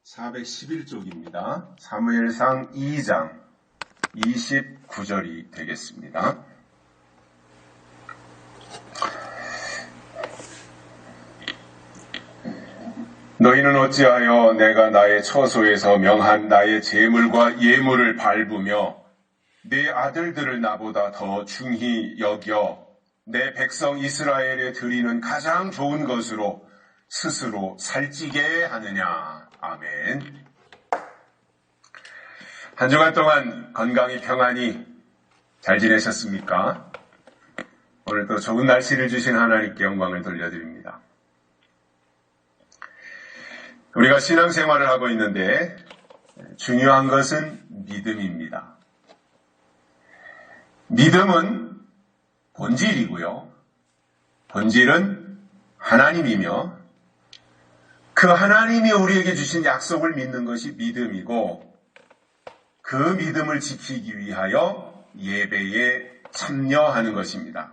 411쪽입니다. 사무엘상 2장 29절이 되겠습니다. 너희는 어찌하여 내가 나의 처소에서 명한 나의 제물과 예물을 밟으며 내 아들들을 나보다 더 중히 여겨 내 백성 이스라엘에 드리는 가장 좋은 것으로 스스로 살찌게 하느냐. 아멘. 한 주간 동안 건강히 평안히 잘 지내셨습니까? 오늘 또 좋은 날씨를 주신 하나님께 영광을 돌려드립니다. 우리가 신앙생활을 하고 있는데 중요한 것은 믿음입니다. 믿음은 본질이고요. 본질은 하나님이며 그 하나님이 우리에게 주신 약속을 믿는 것이 믿음이고 그 믿음을 지키기 위하여 예배에 참여하는 것입니다.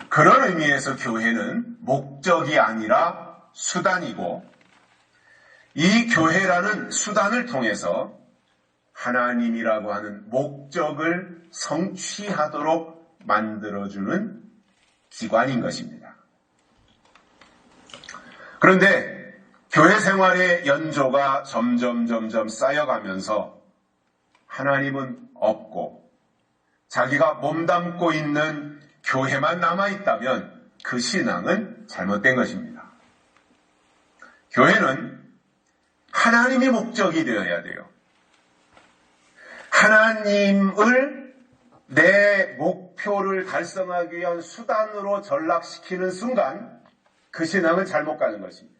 그런 의미에서 교회는 목적이 아니라 수단이고 이 교회라는 수단을 통해서 하나님이라고 하는 목적을 성취하도록 만들어주는 기관인 것입니다. 그런데 교회 생활의 연조가 점점 쌓여가면서 하나님은 없고 자기가 몸담고 있는 교회만 남아있다면 그 신앙은 잘못된 것입니다. 교회는 하나님이 목적이 되어야 돼요. 하나님을 내 목표를 달성하기 위한 수단으로 전락시키는 순간 그 신앙은 잘못 가는 것입니다.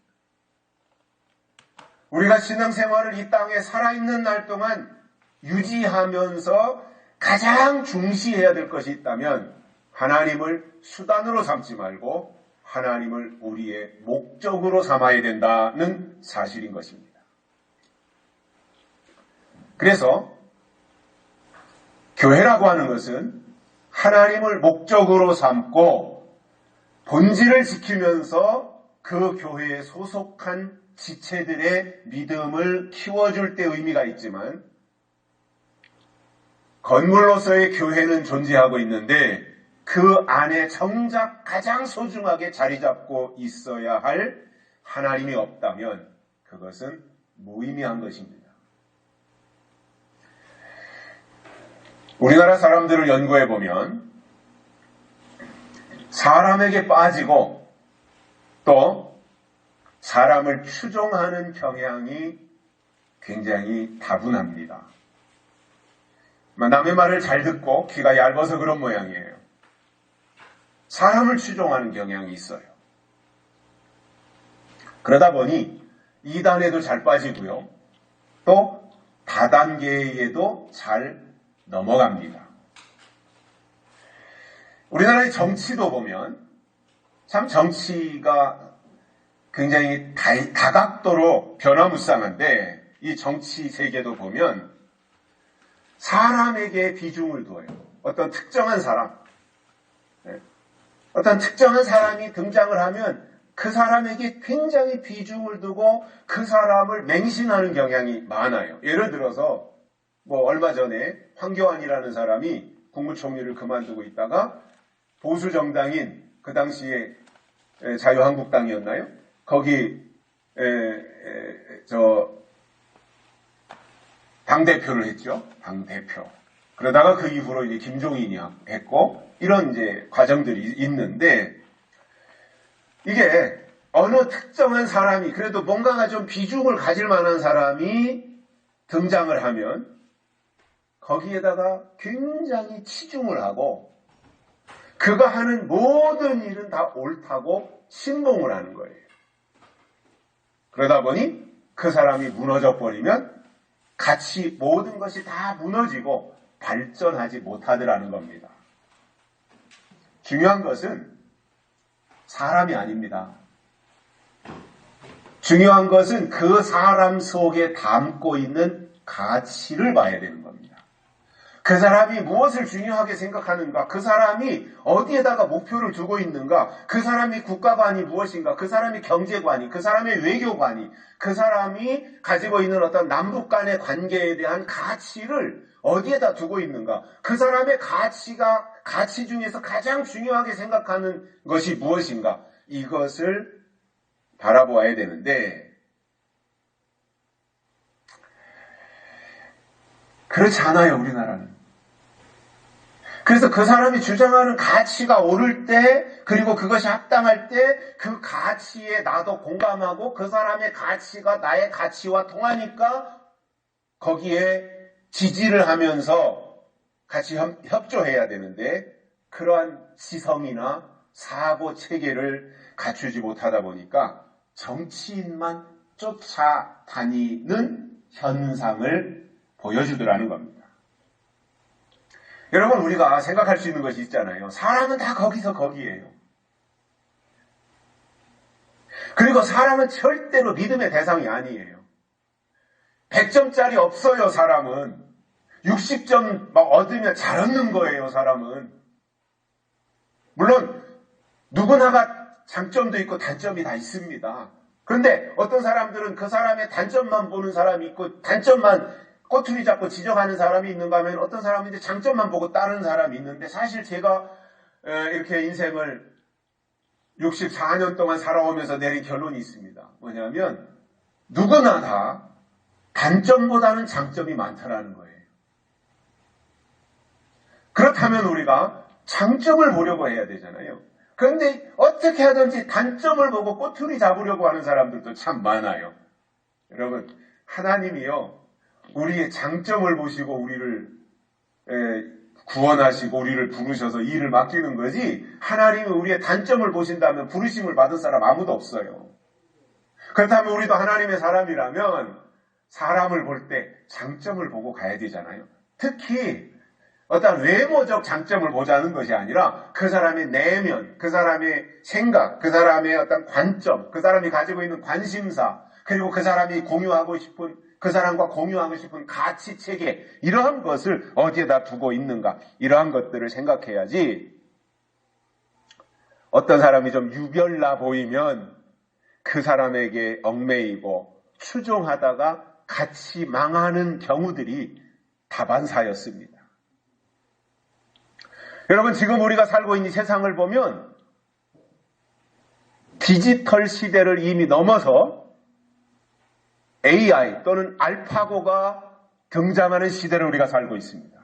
우리가 신앙생활을 이 땅에 살아있는 날 동안 유지하면서 가장 중시해야 될 것이 있다면 하나님을 수단으로 삼지 말고 하나님을 우리의 목적으로 삼아야 된다는 사실인 것입니다. 그래서 교회라고 하는 것은 하나님을 목적으로 삼고 본질을 지키면서 그 교회에 소속한 지체들의 믿음을 키워줄 때 의미가 있지만 건물로서의 교회는 존재하고 있는데 그 안에 정작 가장 소중하게 자리 잡고 있어야 할 하나님이 없다면 그것은 무의미한 것입니다. 우리나라 사람들을 연구해 보면 사람에게 빠지고 또 사람을 추종하는 경향이 굉장히 다분합니다. 남의 말을 잘 듣고 귀가 얇아서 그런 모양이에요. 사람을 추종하는 경향이 있어요. 그러다 보니 이단에도 잘 빠지고요. 또 다단계에도 잘 넘어갑니다. 우리나라의 정치도 보면 참 정치가 굉장히 다각도로 변화무쌍한데 이 정치 세계도 보면 사람에게 비중을 둬요. 어떤 특정한 사람이 등장을 하면 그 사람에게 굉장히 비중을 두고 그 사람을 맹신하는 경향이 많아요. 예를 들어서 얼마 전에 황교안이라는 사람이 국무총리를 그만두고 있다가 보수 정당인 그 당시에 자유한국당이었나요? 거기 당대표를 했죠. 당대표. 그러다가 그 이후로 이제 김종인이 했고 이런 이제 과정들이 있는데 이게 어느 특정한 사람이 그래도 뭔가가 좀 비중을 가질 만한 사람이 등장을 하면 거기에다가 굉장히 치중을 하고 그가 하는 모든 일은 다 옳다고 신봉을 하는 거예요. 그러다 보니 그 사람이 무너져 버리면 같이 모든 것이 다 무너지고 발전하지 못하더라는 겁니다. 중요한 것은 사람이 아닙니다. 중요한 것은 그 사람 속에 담고 있는 가치를 봐야 되는 겁니다. 그 사람이 무엇을 중요하게 생각하는가? 그 사람이 어디에다가 목표를 두고 있는가? 그 사람이 국가관이 무엇인가? 그 사람이 경제관이, 그 사람의 외교관이, 그 사람이 가지고 있는 어떤 남북 간의 관계에 대한 가치를 어디에다 두고 있는가? 그 사람의 가치 중에서 가장 중요하게 생각하는 것이 무엇인가? 이것을 바라보아야 되는데, 그렇지 않아요, 우리나라는. 그래서 그 사람이 주장하는 가치가 옳을 때, 그리고 그것이 합당할 때, 그 가치에 나도 공감하고 그 사람의 가치가 나의 가치와 통하니까 거기에 지지를 하면서 같이 협조해야 되는데, 그러한 지성이나 사고 체계를 갖추지 못하다 보니까 정치인만 쫓아다니는 현상을 보여주더라는 겁니다. 여러분, 우리가 생각할 수 있는 것이 있잖아요. 사람은 다 거기서 거기에요. 그리고 사람은 절대로 믿음의 대상이 아니에요. 100점짜리 없어요, 사람은. 60점 막 얻으면 잘 얻는 거예요, 사람은. 물론 누구나가 장점도 있고 단점이 다 있습니다. 그런데 어떤 사람들은 그 사람의 단점만 보는 사람이 있고 단점만 꼬투리 잡고 지적하는 사람이 있는가 하면 어떤 사람은 이제 장점만 보고 따르는 사람이 있는데, 사실 제가 이렇게 인생을 64년 동안 살아오면서 내린 결론이 있습니다. 뭐냐면 누구나 다 단점보다는 장점이 많다라는 거예요. 그렇다면 우리가 장점을 보려고 해야 되잖아요. 그런데 어떻게 하든지 단점을 보고 꼬투리 잡으려고 하는 사람들도 참 많아요. 여러분, 하나님이요, 우리의 장점을 보시고 우리를 구원하시고 우리를 부르셔서 일을 맡기는 거지, 하나님이 우리의 단점을 보신다면 부르심을 받은 사람 아무도 없어요. 그렇다면 우리도 하나님의 사람이라면 사람을 볼 때 장점을 보고 가야 되잖아요. 특히 어떤 외모적 장점을 보자는 것이 아니라 그 사람의 내면, 그 사람의 생각, 그 사람의 어떤 관점, 그 사람이 가지고 있는 관심사, 그리고 그 사람이 공유하고 싶은, 그 사람과 공유하고 싶은 가치 체계, 이러한 것을 어디에다 두고 있는가, 이러한 것들을 생각해야지. 어떤 사람이 좀 유별나 보이면 그 사람에게 얽매이고 추종하다가 같이 망하는 경우들이 다반사였습니다. 여러분, 지금 우리가 살고 있는 이 세상을 보면 디지털 시대를 이미 넘어서 AI 또는 알파고가 등장하는 시대를 우리가 살고 있습니다.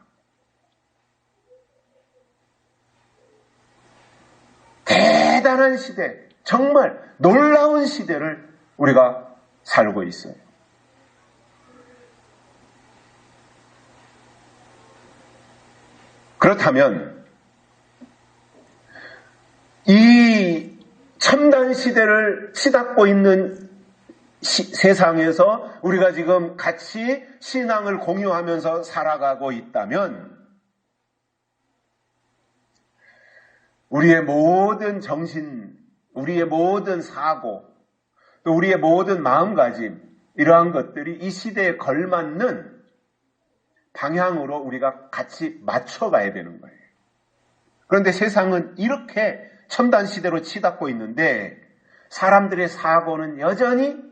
대단한 시대, 정말 놀라운 시대를 우리가 살고 있어요. 그렇다면 이 첨단 시대를 치닫고 있는 세상에서 우리가 지금 같이 신앙을 공유하면서 살아가고 있다면 우리의 모든 정신, 우리의 모든 사고, 또 우리의 모든 마음가짐, 이러한 것들이 이 시대에 걸맞는 방향으로 우리가 같이 맞춰가야 되는 거예요. 그런데 세상은 이렇게 첨단 시대로 치닫고 있는데 사람들의 사고는 여전히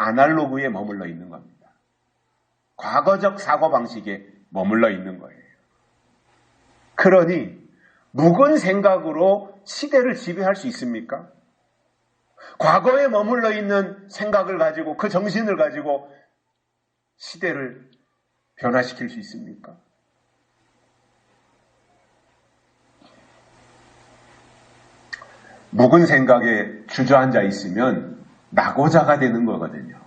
아날로그에 머물러 있는 겁니다. 과거적 사고방식에 머물러 있는 거예요. 그러니 묵은 생각으로 시대를 지배할 수 있습니까? 과거에 머물러 있는 생각을 가지고, 그 정신을 가지고 시대를 변화시킬 수 있습니까? 묵은 생각에 주저앉아 있으면 낙오자가 되는 거거든요.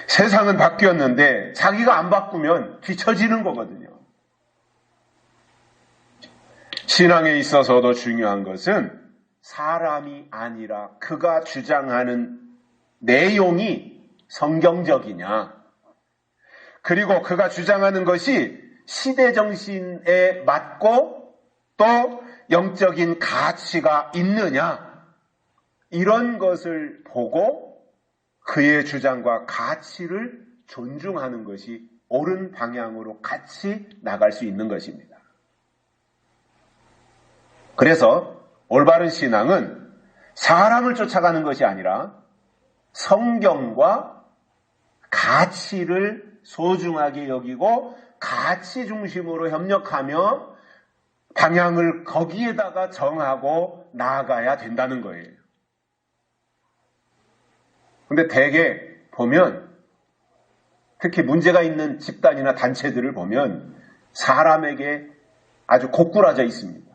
세상은 바뀌었는데 자기가 안 바꾸면 뒤처지는 거거든요. 신앙에 있어서도 중요한 것은 사람이 아니라 그가 주장하는 내용이 성경적이냐, 그리고 그가 주장하는 것이 시대 정신에 맞고 또 영적인 가치가 있느냐, 이런 것을 보고 그의 주장과 가치를 존중하는 것이 옳은 방향으로 같이 나갈 수 있는 것입니다. 그래서 올바른 신앙은 사람을 쫓아가는 것이 아니라 성경과 가치를 소중하게 여기고 가치 중심으로 협력하며 방향을 거기에다가 정하고 나아가야 된다는 거예요. 근데 대개 보면 특히 문제가 있는 집단이나 단체들을 보면 사람에게 아주 고꾸라져 있습니다.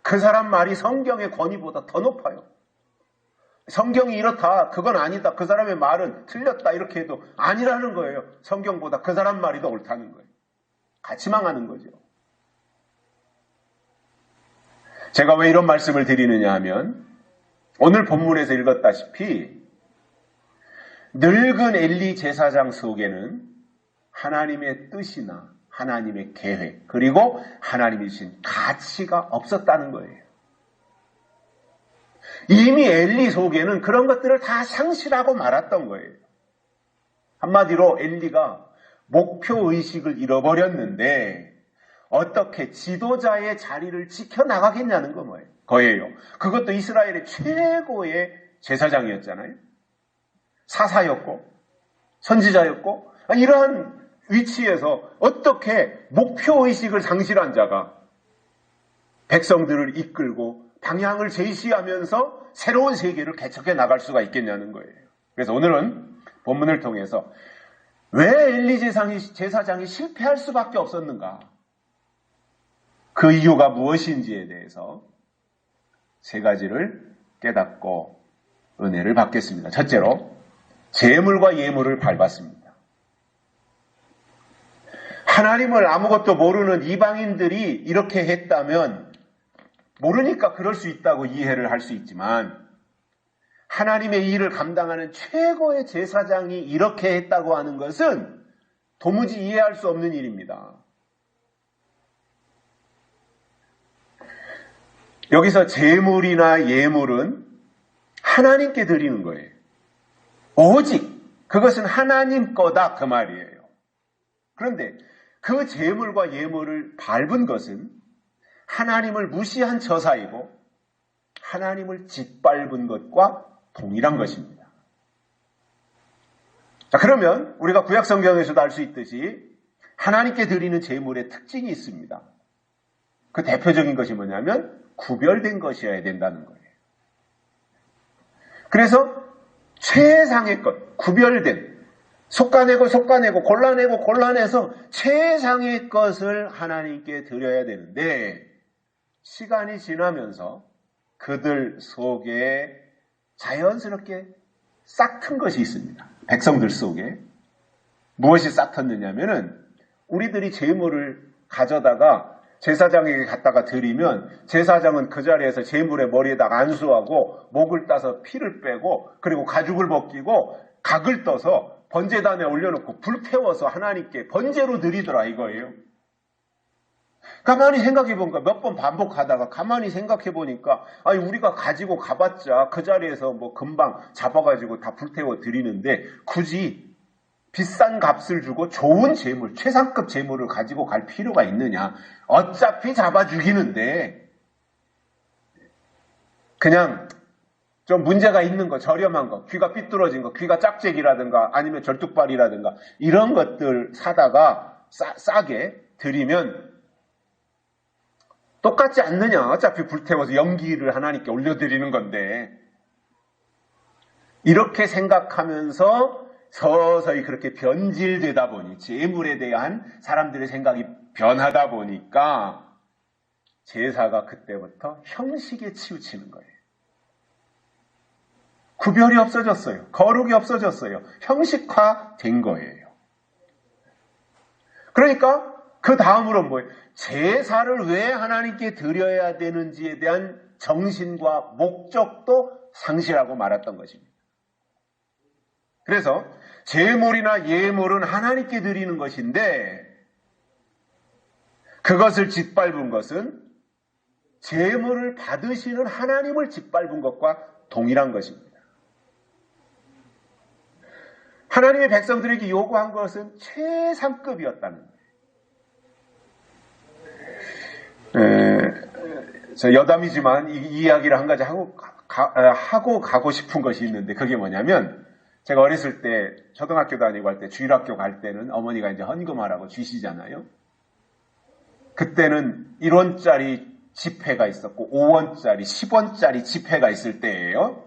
그 사람 말이 성경의 권위보다 더 높아요. 성경이 이렇다, 그건 아니다, 그 사람의 말은 틀렸다 이렇게 해도 아니라는 거예요. 성경보다 그 사람 말이 더 옳다는 거예요. 같이 망하는 거죠. 제가 왜 이런 말씀을 드리느냐 하면 오늘 본문에서 읽었다시피 늙은 엘리 제사장 속에는 하나님의 뜻이나 하나님의 계획 그리고 하나님이 주신 가치가 없었다는 거예요. 이미 엘리 속에는 그런 것들을 다 상실하고 말았던 거예요. 한마디로 엘리가 목표의식을 잃어버렸는데 어떻게 지도자의 자리를 지켜나가겠냐는 거예요. 그것도 이스라엘의 최고의 제사장이었잖아요. 사사였고 선지자였고 이러한 위치에서 어떻게 목표의식을 상실한 자가 백성들을 이끌고 방향을 제시하면서 새로운 세계를 개척해 나갈 수가 있겠냐는 거예요. 그래서 오늘은 본문을 통해서 왜 엘리 제사장이 실패할 수밖에 없었는가? 그 이유가 무엇인지에 대해서 세 가지를 깨닫고 은혜를 받겠습니다. 첫째로 재물과 예물을 밟았습니다. 하나님을 아무것도 모르는 이방인들이 이렇게 했다면 모르니까 그럴 수 있다고 이해를 할 수 있지만 하나님의 일을 감당하는 최고의 제사장이 이렇게 했다고 하는 것은 도무지 이해할 수 없는 일입니다. 여기서 재물이나 예물은 하나님께 드리는 거예요. 오직 그것은 하나님 거다 그 말이에요. 그런데 그 재물과 예물을 밟은 것은 하나님을 무시한 처사이고 하나님을 짓밟은 것과 동일한 것입니다. 자, 그러면 우리가 구약 성경에서도 알 수 있듯이 하나님께 드리는 재물의 특징이 있습니다. 그 대표적인 것이 뭐냐면 구별된 것이어야 된다는 거예요. 그래서 최상의 것, 구별된, 솎아내고 골라내서 최상의 것을 하나님께 드려야 되는데 시간이 지나면서 그들 속에 자연스럽게 싹튼 것이 있습니다. 백성들 속에. 무엇이 싹텄느냐면은 우리들이 재물을 가져다가 제사장에게 갖다가 드리면 제사장은 그 자리에서 재물의 머리에다가 안수하고 목을 따서 피를 빼고 그리고 가죽을 벗기고 각을 떠서 번제단에 올려놓고 불태워서 하나님께 번제로 드리더라 이거예요. 가만히 생각해보니까 몇 번 반복하다가 가만히 생각해보니까 아니 우리가 가지고 가봤자 그 자리에서 뭐 금방 잡아가지고 다 불태워 드리는데 굳이 비싼 값을 주고 좋은 재물, 최상급 재물을 가지고 갈 필요가 있느냐. 어차피 잡아 죽이는데 그냥 좀 문제가 있는 거, 저렴한 거, 귀가 삐뚤어진 거, 귀가 짝짝이라든가 아니면 절뚝발이라든가 이런 것들 사다가 싸게 드리면 똑같지 않느냐. 어차피 불태워서 연기를 하나님께 올려드리는 건데 이렇게 생각하면서 서서히 그렇게 변질되다 보니 재물에 대한 사람들의 생각이 변하다 보니까 제사가 그때부터 형식에 치우치는 거예요. 구별이 없어졌어요. 거룩이 없어졌어요. 형식화된 거예요. 그러니까 그 다음으로 뭐예요? 제사를 왜 하나님께 드려야 되는지에 대한 정신과 목적도 상실하고 말았던 것입니다. 그래서 제물이나 예물은 하나님께 드리는 것인데 그것을 짓밟은 것은 제물을 받으시는 하나님을 짓밟은 것과 동일한 것입니다. 하나님의 백성들에게 요구한 것은 최상급이었다는 거예요. 저 여담이지만 이 이야기를 한 가지 하고 가고 싶은 것이 있는데, 그게 뭐냐면, 제가 어렸을 때 초등학교 다니고 할 때, 주일학교 갈 때는 어머니가 이제 헌금하라고 주시잖아요. 그때는 1원짜리 지폐가 있었고 5원짜리, 10원짜리 지폐가 있을 때예요.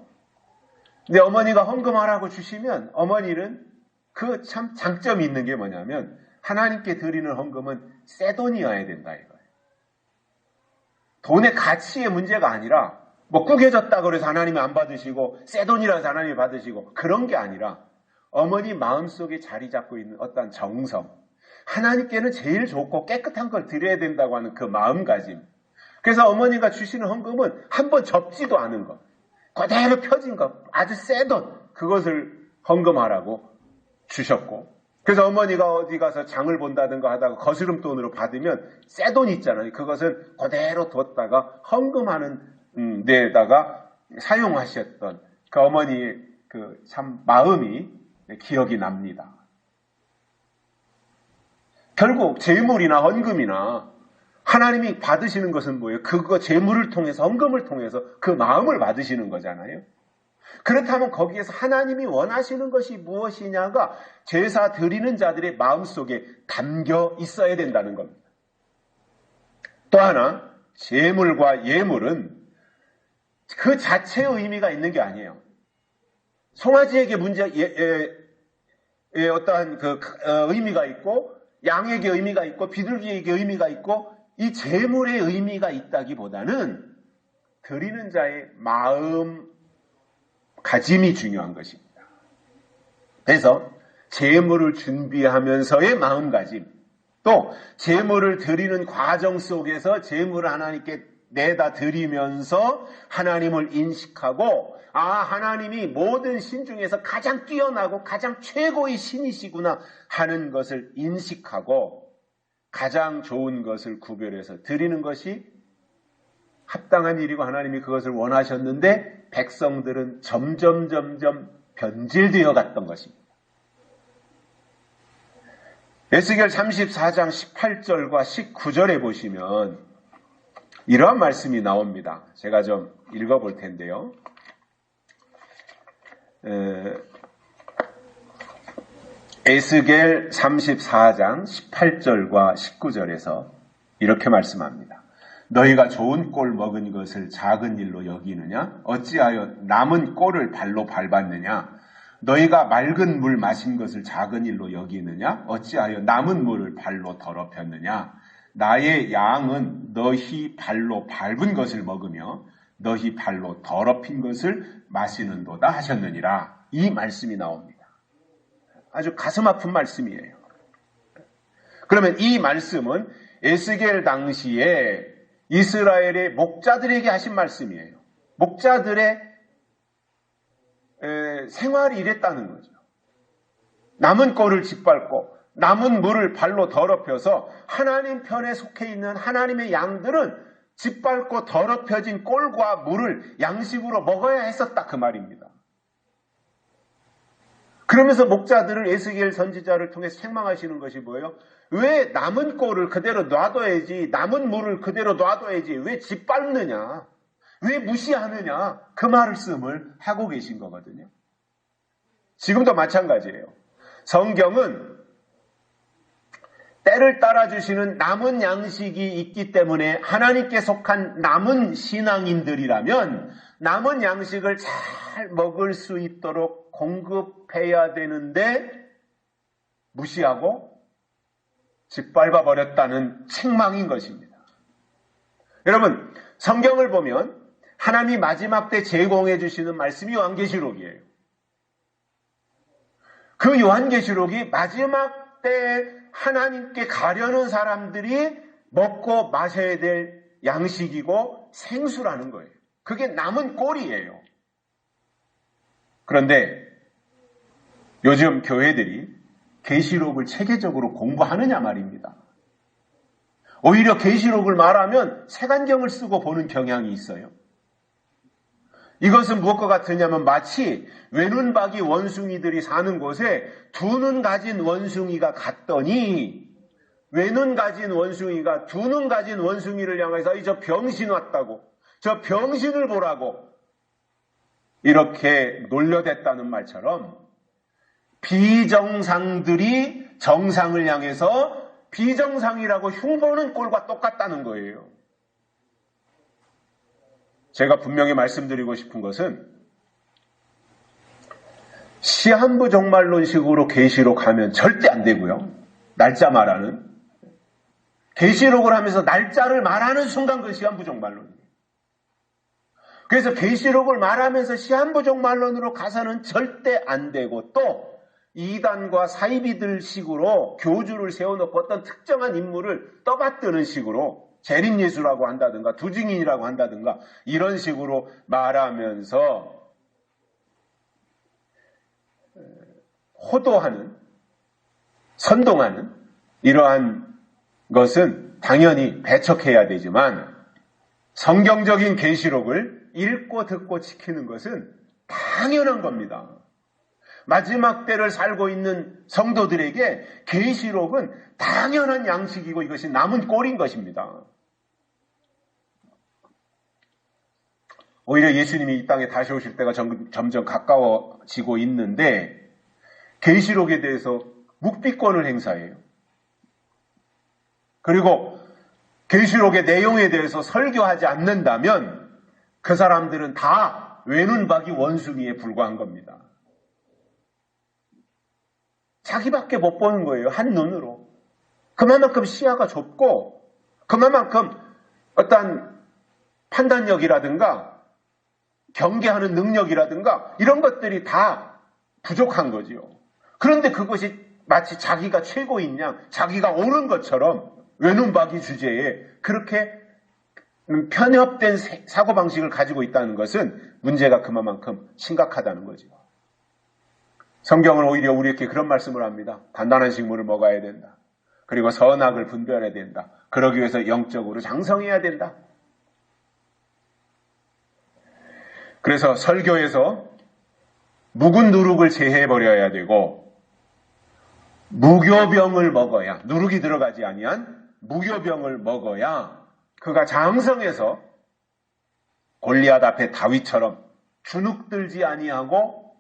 근데 어머니가 헌금하라고 주시면 어머니는 그 참 장점이 있는 게 뭐냐면, 하나님께 드리는 헌금은 새 돈이어야 된다 이거예요. 돈의 가치의 문제가 아니라 뭐 구겨졌다 그래서 하나님이 안 받으시고 새 돈이라서 하나님이 받으시고 그런 게 아니라, 어머니 마음속에 자리 잡고 있는 어떤 정성, 하나님께는 제일 좋고 깨끗한 걸 드려야 된다고 하는 그 마음가짐. 그래서 어머니가 주시는 헌금은 한번 접지도 않은 것, 그대로 펴진 것, 아주 새 돈, 그것을 헌금하라고 주셨고, 그래서 어머니가 어디 가서 장을 본다든가 하다가 거스름돈으로 받으면 새 돈 있잖아요. 그것은 그대로 뒀다가 헌금하는 데에다가 사용하셨던 그 어머니의 그 참 마음이 기억이 납니다. 결국 재물이나 헌금이나 하나님이 받으시는 것은 뭐예요? 그거 재물을 통해서, 헌금을 통해서 그 마음을 받으시는 거잖아요. 그렇다면 거기에서 하나님이 원하시는 것이 무엇이냐가 제사 드리는 자들의 마음속에 담겨 있어야 된다는 겁니다. 또 하나, 재물과 예물은 그 자체의 의미가 있는 게 아니에요. 송아지에게 어떠한 의미가 있고, 양에게 의미가 있고, 비둘기에게 의미가 있고, 이 재물의 의미가 있다기보다는 드리는 자의 마음가짐이 중요한 것입니다. 그래서 재물을 준비하면서의 마음가짐, 또 재물을 드리는 과정 속에서 재물을 하나님께 내다 드리면서 하나님을 인식하고, 하나님이 모든 신 중에서 가장 뛰어나고 가장 최고의 신이시구나 하는 것을 인식하고, 가장 좋은 것을 구별해서 드리는 것이 합당한 일이고 하나님이 그것을 원하셨는데, 백성들은 점점 변질되어 갔던 것입니다. 에스겔 34장 18절과 19절에 보시면 이러한 말씀이 나옵니다. 제가 좀 읽어볼 텐데요. 에스겔 34장 18절과 19절에서 이렇게 말씀합니다. 너희가 좋은 꼴 먹은 것을 작은 일로 여기느냐? 어찌하여 남은 꼴을 발로 밟았느냐? 너희가 맑은 물 마신 것을 작은 일로 여기느냐? 어찌하여 남은 물을 발로 더럽혔느냐? 나의 양은 너희 발로 밟은 것을 먹으며 너희 발로 더럽힌 것을 마시는도다 하셨느니라. 이 말씀이 나옵니다. 아주 가슴 아픈 말씀이에요. 그러면 이 말씀은 에스겔 당시에 이스라엘의 목자들에게 하신 말씀이에요. 목자들의 생활이 이랬다는 거죠. 남은 꼴을 짓밟고 남은 물을 발로 더럽혀서 하나님 편에 속해 있는 하나님의 양들은 짓밟고 더럽혀진 꼴과 물을 양식으로 먹어야 했었다, 그 말입니다. 그러면서 목자들을 에스겔 선지자를 통해서 책망하시는 것이 뭐예요? 왜 남은 꼴을 그대로 놔둬야지, 남은 물을 그대로 놔둬야지, 왜 짓밟느냐, 왜 무시하느냐, 그 말씀을 하고 계신 거거든요. 지금도 마찬가지예요. 성경은 때를 따라주시는 남은 양식이 있기 때문에 하나님께 속한 남은 신앙인들이라면 남은 양식을 잘 먹을 수 있도록 공급해야 되는데 무시하고 짓밟아 버렸다는 책망인 것입니다. 여러분, 성경을 보면 하나님이 마지막 때 제공해 주시는 말씀이 요한계시록이에요. 그 요한계시록이 마지막 때 하나님께 가려는 사람들이 먹고 마셔야 될 양식이고 생수라는 거예요. 그게 남은 꼴이에요. 그런데 요즘 교회들이 계시록을 체계적으로 공부하느냐 말입니다. 오히려 계시록을 말하면 색안경을 쓰고 보는 경향이 있어요. 이것은 무엇과 같으냐면 마치 외눈박이 원숭이들이 사는 곳에 두 눈 가진 원숭이가 갔더니 외눈 가진 원숭이가 두 눈 가진 원숭이를 향해서 저 병신 왔다고, 저 병신을 보라고 이렇게 놀려댔다는 말처럼 비정상들이 정상을 향해서 비정상이라고 흉보는 꼴과 똑같다는 거예요. 제가 분명히 말씀드리고 싶은 것은 시한부 종말론식으로 계시록 하면 절대 안 되고요. 날짜 말하는. 계시록을 하면서 날짜를 말하는 순간 그 시한부 종말론이에요. 그래서 계시록을 말하면서 시한부 종말론으로 가서는 절대 안 되고, 또 이단과 사이비들 식으로 교주를 세워놓고 어떤 특정한 인물을 떠받드는 식으로 재림예수라고 한다든가 두증인이라고 한다든가 이런 식으로 말하면서 호도하는, 선동하는 이러한 것은 당연히 배척해야 되지만, 성경적인 계시록을 읽고 듣고 지키는 것은 당연한 겁니다. 마지막 때를 살고 있는 성도들에게 계시록은 당연한 양식이고 이것이 남은 꼴인 것입니다. 오히려 예수님이 이 땅에 다시 오실 때가 점점 가까워지고 있는데 계시록에 대해서 묵비권을 행사해요. 그리고 계시록의 내용에 대해서 설교하지 않는다면 그 사람들은 다 외눈박이 원숭이에 불과한 겁니다. 자기밖에 못 보는 거예요. 한 눈으로. 그만큼 시야가 좁고 그만큼 어떤 판단력이라든가 경계하는 능력이라든가 이런 것들이 다 부족한 거지요. 그런데 그것이 마치 자기가 최고인 양, 자기가 옳은 것처럼 외눈박이 주제에 그렇게 편협된 사고방식을 가지고 있다는 것은 문제가 그만큼 심각하다는 거죠. 성경은 오히려 우리에게 그런 말씀을 합니다. 단단한 식물을 먹어야 된다. 그리고 선악을 분별해야 된다. 그러기 위해서 영적으로 장성해야 된다. 그래서 설교에서 묵은 누룩을 제해버려야 되고 무교병을 먹어야, 누룩이 들어가지 아니한 무교병을 먹어야 그가 장성해서 골리앗 앞에 다윗처럼 주눅들지 아니하고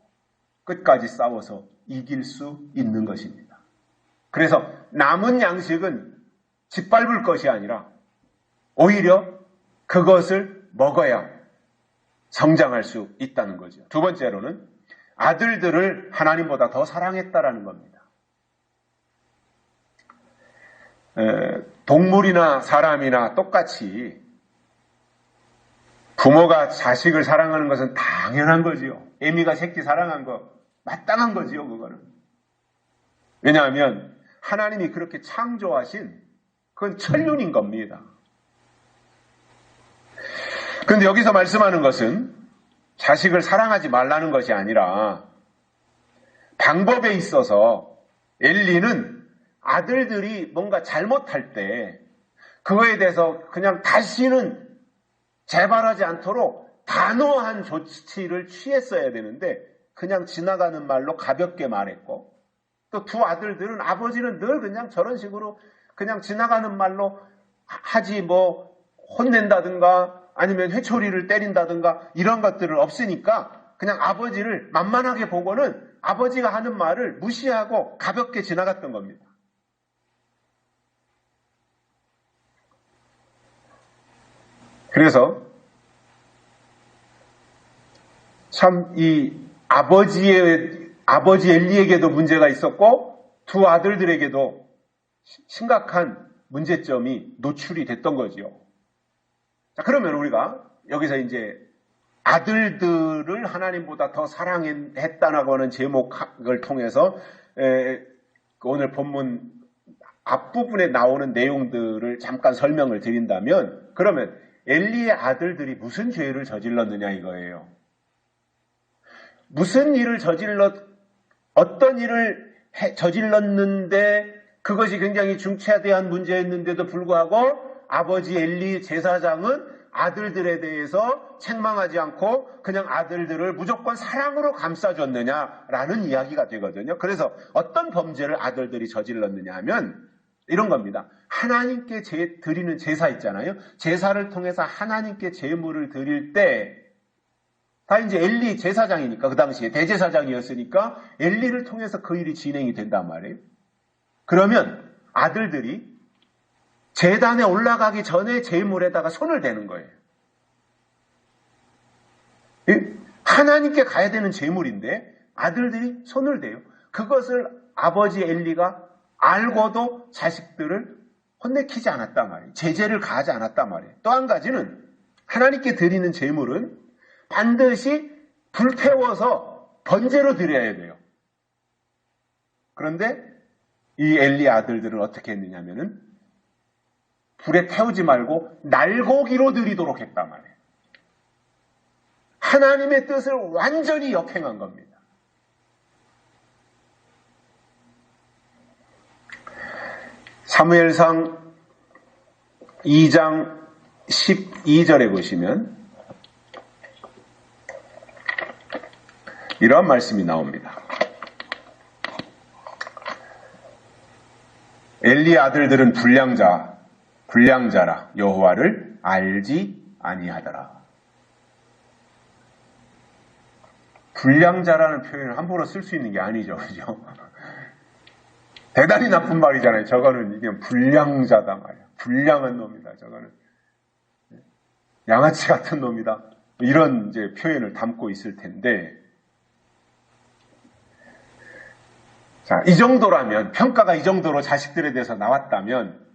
끝까지 싸워서 이길 수 있는 것입니다. 그래서 남은 양식은 짓밟을 것이 아니라 오히려 그것을 먹어야 성장할 수 있다는 거죠. 두 번째로는 아들들을 하나님보다 더 사랑했다라는 겁니다. 동물이나 사람이나 똑같이 부모가 자식을 사랑하는 것은 당연한 거지요. 애미가 새끼 사랑한 거 마땅한 거지요, 그거는. 왜냐하면 하나님이 그렇게 창조하신 그건 천륜인 겁니다. 그런데 여기서 말씀하는 것은 자식을 사랑하지 말라는 것이 아니라 방법에 있어서 엘리는 아들들이 뭔가 잘못할 때 그거에 대해서 그냥 다시는 재발하지 않도록 단호한 조치를 취했어야 되는데 그냥 지나가는 말로 가볍게 말했고, 또 두 아들들은 아버지는 늘 그냥 저런 식으로 그냥 지나가는 말로 하지 뭐 혼낸다든가 아니면 회초리를 때린다든가 이런 것들은 없으니까 그냥 아버지를 만만하게 보고는 아버지가 하는 말을 무시하고 가볍게 지나갔던 겁니다. 그래서 참 이 아버지 엘리에게도 문제가 있었고 두 아들들에게도 심각한 문제점이 노출이 됐던 거지요. 자, 그러면 우리가 여기서 이제 아들들을 하나님보다 더 사랑했다라고 하는 제목을 통해서 오늘 본문 앞부분에 나오는 내용들을 잠깐 설명을 드린다면, 그러면 엘리의 아들들이 무슨 죄를 저질렀느냐 이거예요. 무슨 일을 어떤 일을 저질렀는데 그것이 굉장히 중차대한 문제였는데도 불구하고 아버지 엘리 제사장은 아들들에 대해서 책망하지 않고 그냥 아들들을 무조건 사랑으로 감싸줬느냐라는 이야기가 되거든요. 그래서 어떤 범죄를 아들들이 저질렀느냐 하면 이런 겁니다. 하나님께 드리는 제사 있잖아요. 제사를 통해서 하나님께 제물을 드릴 때 다 이제 엘리 제사장이니까, 그 당시에 대제사장이었으니까 엘리를 통해서 그 일이 진행이 된단 말이에요. 그러면 아들들이 제단에 올라가기 전에 제물에다가 손을 대는 거예요. 하나님께 가야 되는 제물인데 아들들이 손을 대요. 그것을 아버지 엘리가 알고도 자식들을 혼내키지 않았단 말이에요. 제재를 가하지 않았단 말이에요. 또 한 가지는 하나님께 드리는 제물은 반드시 불태워서 번제로 드려야 돼요. 그런데 이 엘리 아들들은 어떻게 했느냐면은 불에 태우지 말고 날고기로 드리도록 했단 말이에요. 하나님의 뜻을 완전히 역행한 겁니다. 사무엘상 2장 12절에 보시면 이러한 말씀이 나옵니다. 엘리 아들들은 불량자라 여호와를 알지 아니하더라. 불량자라는 표현을 함부로 쓸 수 있는 게 아니죠. 그죠? 대단히 나쁜 말이잖아요. 저거는 이게 불량자다 말이야. 불량한 놈이다. 저거는 양아치 같은 놈이다. 이런 이제 표현을 담고 있을 텐데, 자, 이 정도라면, 평가가 이 정도로 자식들에 대해서 나왔다면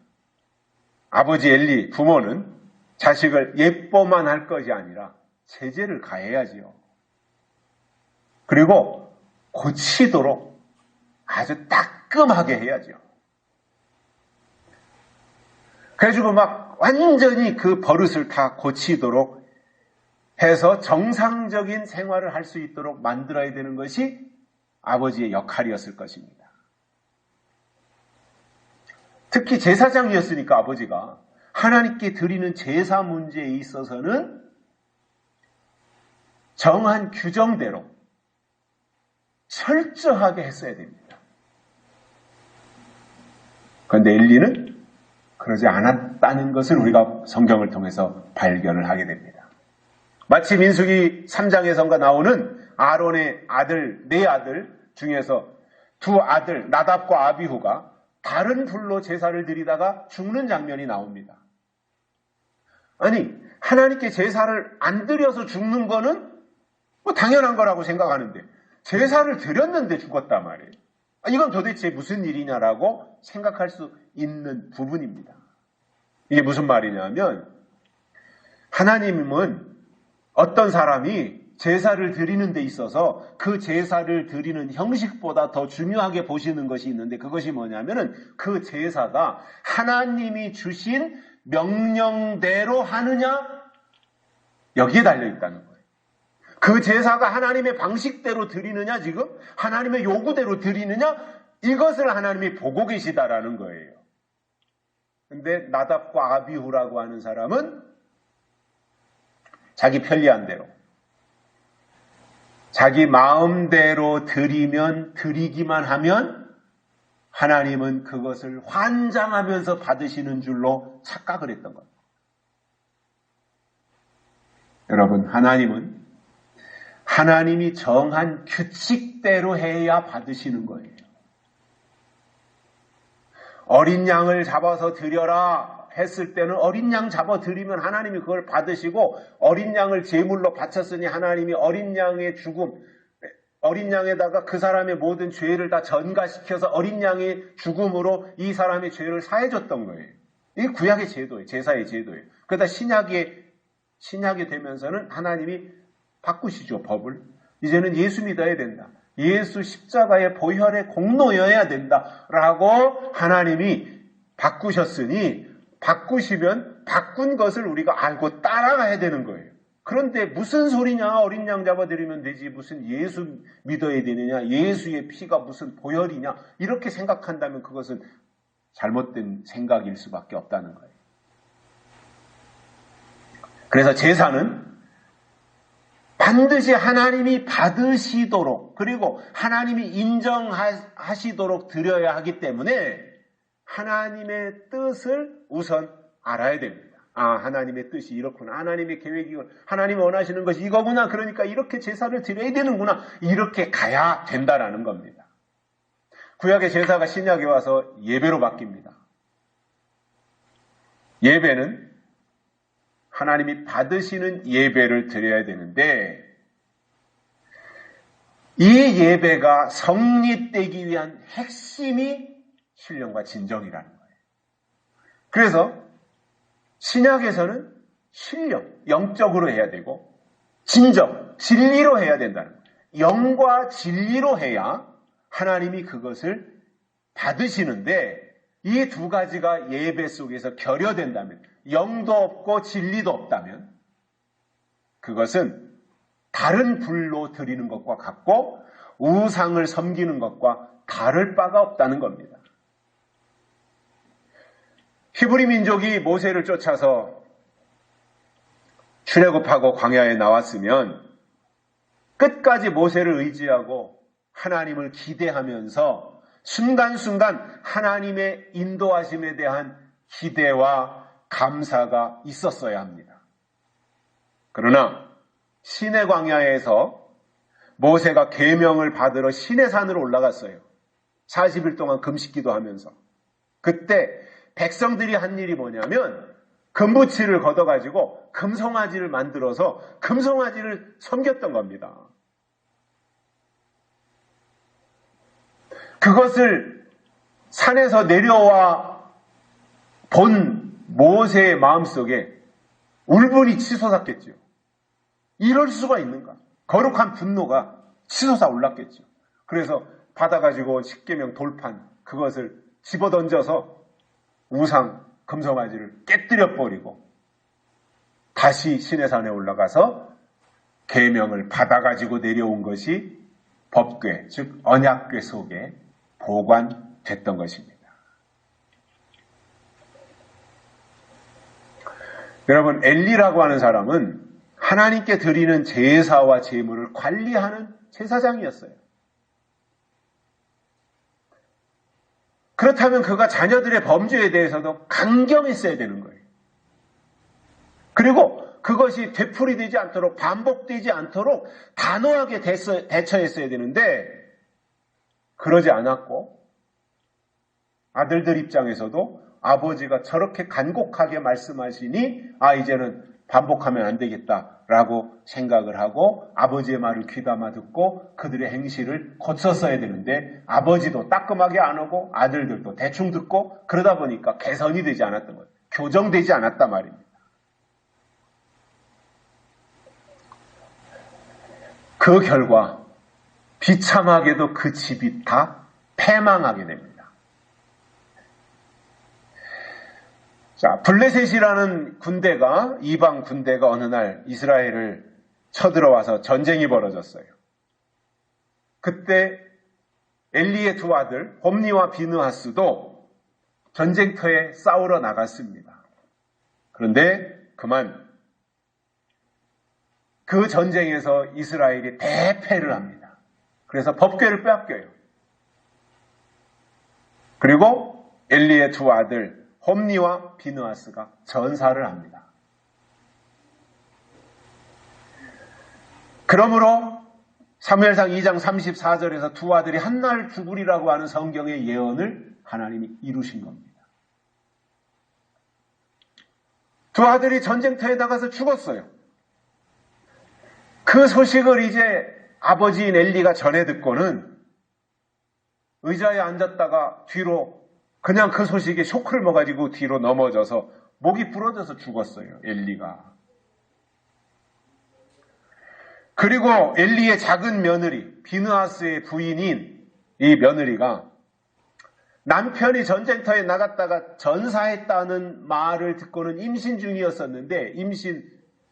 아버지 엘리 부모는 자식을 예뻐만 할 것이 아니라 제재를 가해야지요. 그리고 고치도록 아주 따끔하게 해야죠. 그래가지고 막 완전히 그 버릇을 다 고치도록 해서 정상적인 생활을 할 수 있도록 만들어야 되는 것이 아버지의 역할이었을 것입니다. 특히 제사장이었으니까 아버지가 하나님께 드리는 제사 문제에 있어서는 정한 규정대로 철저하게 했어야 됩니다. 그런데 엘리는 그러지 않았다는 것을 우리가 성경을 통해서 발견을 하게 됩니다. 마치 민수기 3장에선가 나오는 아론의 아들, 네 아들 중에서 두 아들 나답과 아비후가 다른 불로 제사를 드리다가 죽는 장면이 나옵니다. 아니, 하나님께 제사를 안 드려서 죽는 거는 뭐 당연한 거라고 생각하는데 제사를 드렸는데 죽었단 말이에요. 이건 도대체 무슨 일이냐라고 생각할 수 있는 부분입니다. 이게 무슨 말이냐면 하나님은 어떤 사람이 제사를 드리는 데 있어서 그 제사를 드리는 형식보다 더 중요하게 보시는 것이 있는데 그것이 뭐냐면은 그 제사가 하나님이 주신 명령대로 하느냐? 여기에 달려있다는 거예요. 그 제사가 하나님의 방식대로 드리느냐 지금? 하나님의 요구대로 드리느냐? 이것을 하나님이 보고 계시다라는 거예요. 근데 나답과 아비후라고 하는 사람은 자기 편리한 대로 자기 마음대로 드리기만 하면 하나님은 그것을 환장하면서 받으시는 줄로 착각을 했던 겁니다. 여러분, 하나님은 하나님이 정한 규칙대로 해야 받으시는 거예요. 어린 양을 잡아서 드려라 했을 때는 어린 양 잡아 드리면 하나님이 그걸 받으시고 어린 양을 제물로 바쳤으니 하나님이 어린 양의 죽음, 어린 양에다가 그 사람의 모든 죄를 다 전가시켜서 어린 양의 죽음으로 이 사람의 죄를 사해줬던 거예요. 이게 구약의 제도예요. 제사의 제도예요. 그러다 신약이 되면서는 하나님이 바꾸시죠. 법을. 이제는 예수 믿어야 된다. 예수 십자가의 보혈의 공로여야 된다라고 하나님이 바꾸셨으니 바꾸시면 바꾼 것을 우리가 알고 따라가야 되는 거예요. 그런데 무슨 소리냐? 어린 양 잡아드리면 되지. 무슨 예수 믿어야 되느냐? 예수의 피가 무슨 보혈이냐? 이렇게 생각한다면 그것은 잘못된 생각일 수밖에 없다는 거예요. 그래서 제사는 반드시 하나님이 받으시도록 그리고 하나님이 인정하시도록 드려야 하기 때문에 하나님의 뜻을 우선 알아야 됩니다. 아, 하나님의 뜻이 이렇구나. 하나님의 계획이 하나님이 원하시는 것이 이거구나. 그러니까 이렇게 제사를 드려야 되는구나. 이렇게 가야 된다라는 겁니다. 구약의 제사가 신약에 와서 예배로 바뀝니다. 예배는 하나님이 받으시는 예배를 드려야 되는데 이 예배가 성립되기 위한 핵심이 신령과 진정이라는 거예요. 그래서 신약에서는 신령, 영적으로 해야 되고 진정, 진리로 해야 된다는 거예요. 영과 진리로 해야 하나님이 그것을 받으시는데 이 두 가지가 예배 속에서 결여된다면 영도 없고 진리도 없다면 그것은 다른 불로 드리는 것과 같고 우상을 섬기는 것과 다를 바가 없다는 겁니다. 히브리 민족이 모세를 쫓아서 출애굽하고 광야에 나왔으면 끝까지 모세를 의지하고 하나님을 기대하면서 순간순간 하나님의 인도하심에 대한 기대와 감사가 있었어야 합니다. 그러나 시내 광야에서 모세가 계명을 받으러 시내산으로 올라갔어요. 40일 동안 금식기도 하면서. 그때 백성들이 한 일이 뭐냐면 금부치를 걷어가지고 금송아지를 만들어서 금송아지를 섬겼던 겁니다. 그것을 산에서 내려와 본 모세의 마음속에 울분이 치솟았겠죠. 이럴 수가 있는가? 거룩한 분노가 치솟아 올랐겠죠. 그래서 받아가지고 십계명 돌판 그것을 집어던져서 우상 금송아지를 깨뜨려 버리고 다시 시내산에 올라가서 계명을 받아가지고 내려온 것이 법궤, 즉 언약궤 속에 보관됐던 것입니다. 여러분, 엘리라고 하는 사람은 하나님께 드리는 제사와 제물을 관리하는 제사장이었어요. 그렇다면 그가 자녀들의 범죄에 대해서도 강경했어야 되는 거예요. 그리고 그것이 되풀이되지 않도록 반복되지 않도록 단호하게 대처했어야 되는데 그러지 않았고 아들들 입장에서도 아버지가 저렇게 간곡하게 말씀하시니 이제는 반복하면 안 되겠다라고 생각을 하고 아버지의 말을 귀담아 듣고 그들의 행실을 고쳤어야 되는데 아버지도 따끔하게 안 하고 아들들도 대충 듣고 그러다 보니까 개선이 되지 않았던 거예요. 교정되지 않았단 말입니다. 그 결과 비참하게도 그 집이 다 패망하게 됩니다. 자, 블레셋이라는 군대가 이방 군대가 어느 날 이스라엘을 쳐들어와서 전쟁이 벌어졌어요. 그때 엘리의 두 아들 홈니와 비느하스도 전쟁터에 싸우러 나갔습니다. 그런데 그만 그 전쟁에서 이스라엘이 대패를 합니다. 그래서 법궤를 빼앗겨요. 그리고 엘리의 두 아들 홈니와 비느하스가 전사를 합니다. 그러므로 사무엘상 2장 34절에서 두 아들이 한날 죽으리라고 하는 성경의 예언을 하나님이 이루신 겁니다. 두 아들이 전쟁터에 나가서 죽었어요. 그 소식을 이제 아버지인 엘리가 전해 듣고는 의자에 앉았다가 뒤로 그냥 그 소식에 쇼크를 먹어가지고 뒤로 넘어져서 목이 부러져서 죽었어요. 엘리가. 그리고 엘리의 작은 며느리 비느하스의 부인인 이 며느리가 남편이 전쟁터에 나갔다가 전사했다는 말을 듣고는 임신 중이었었는데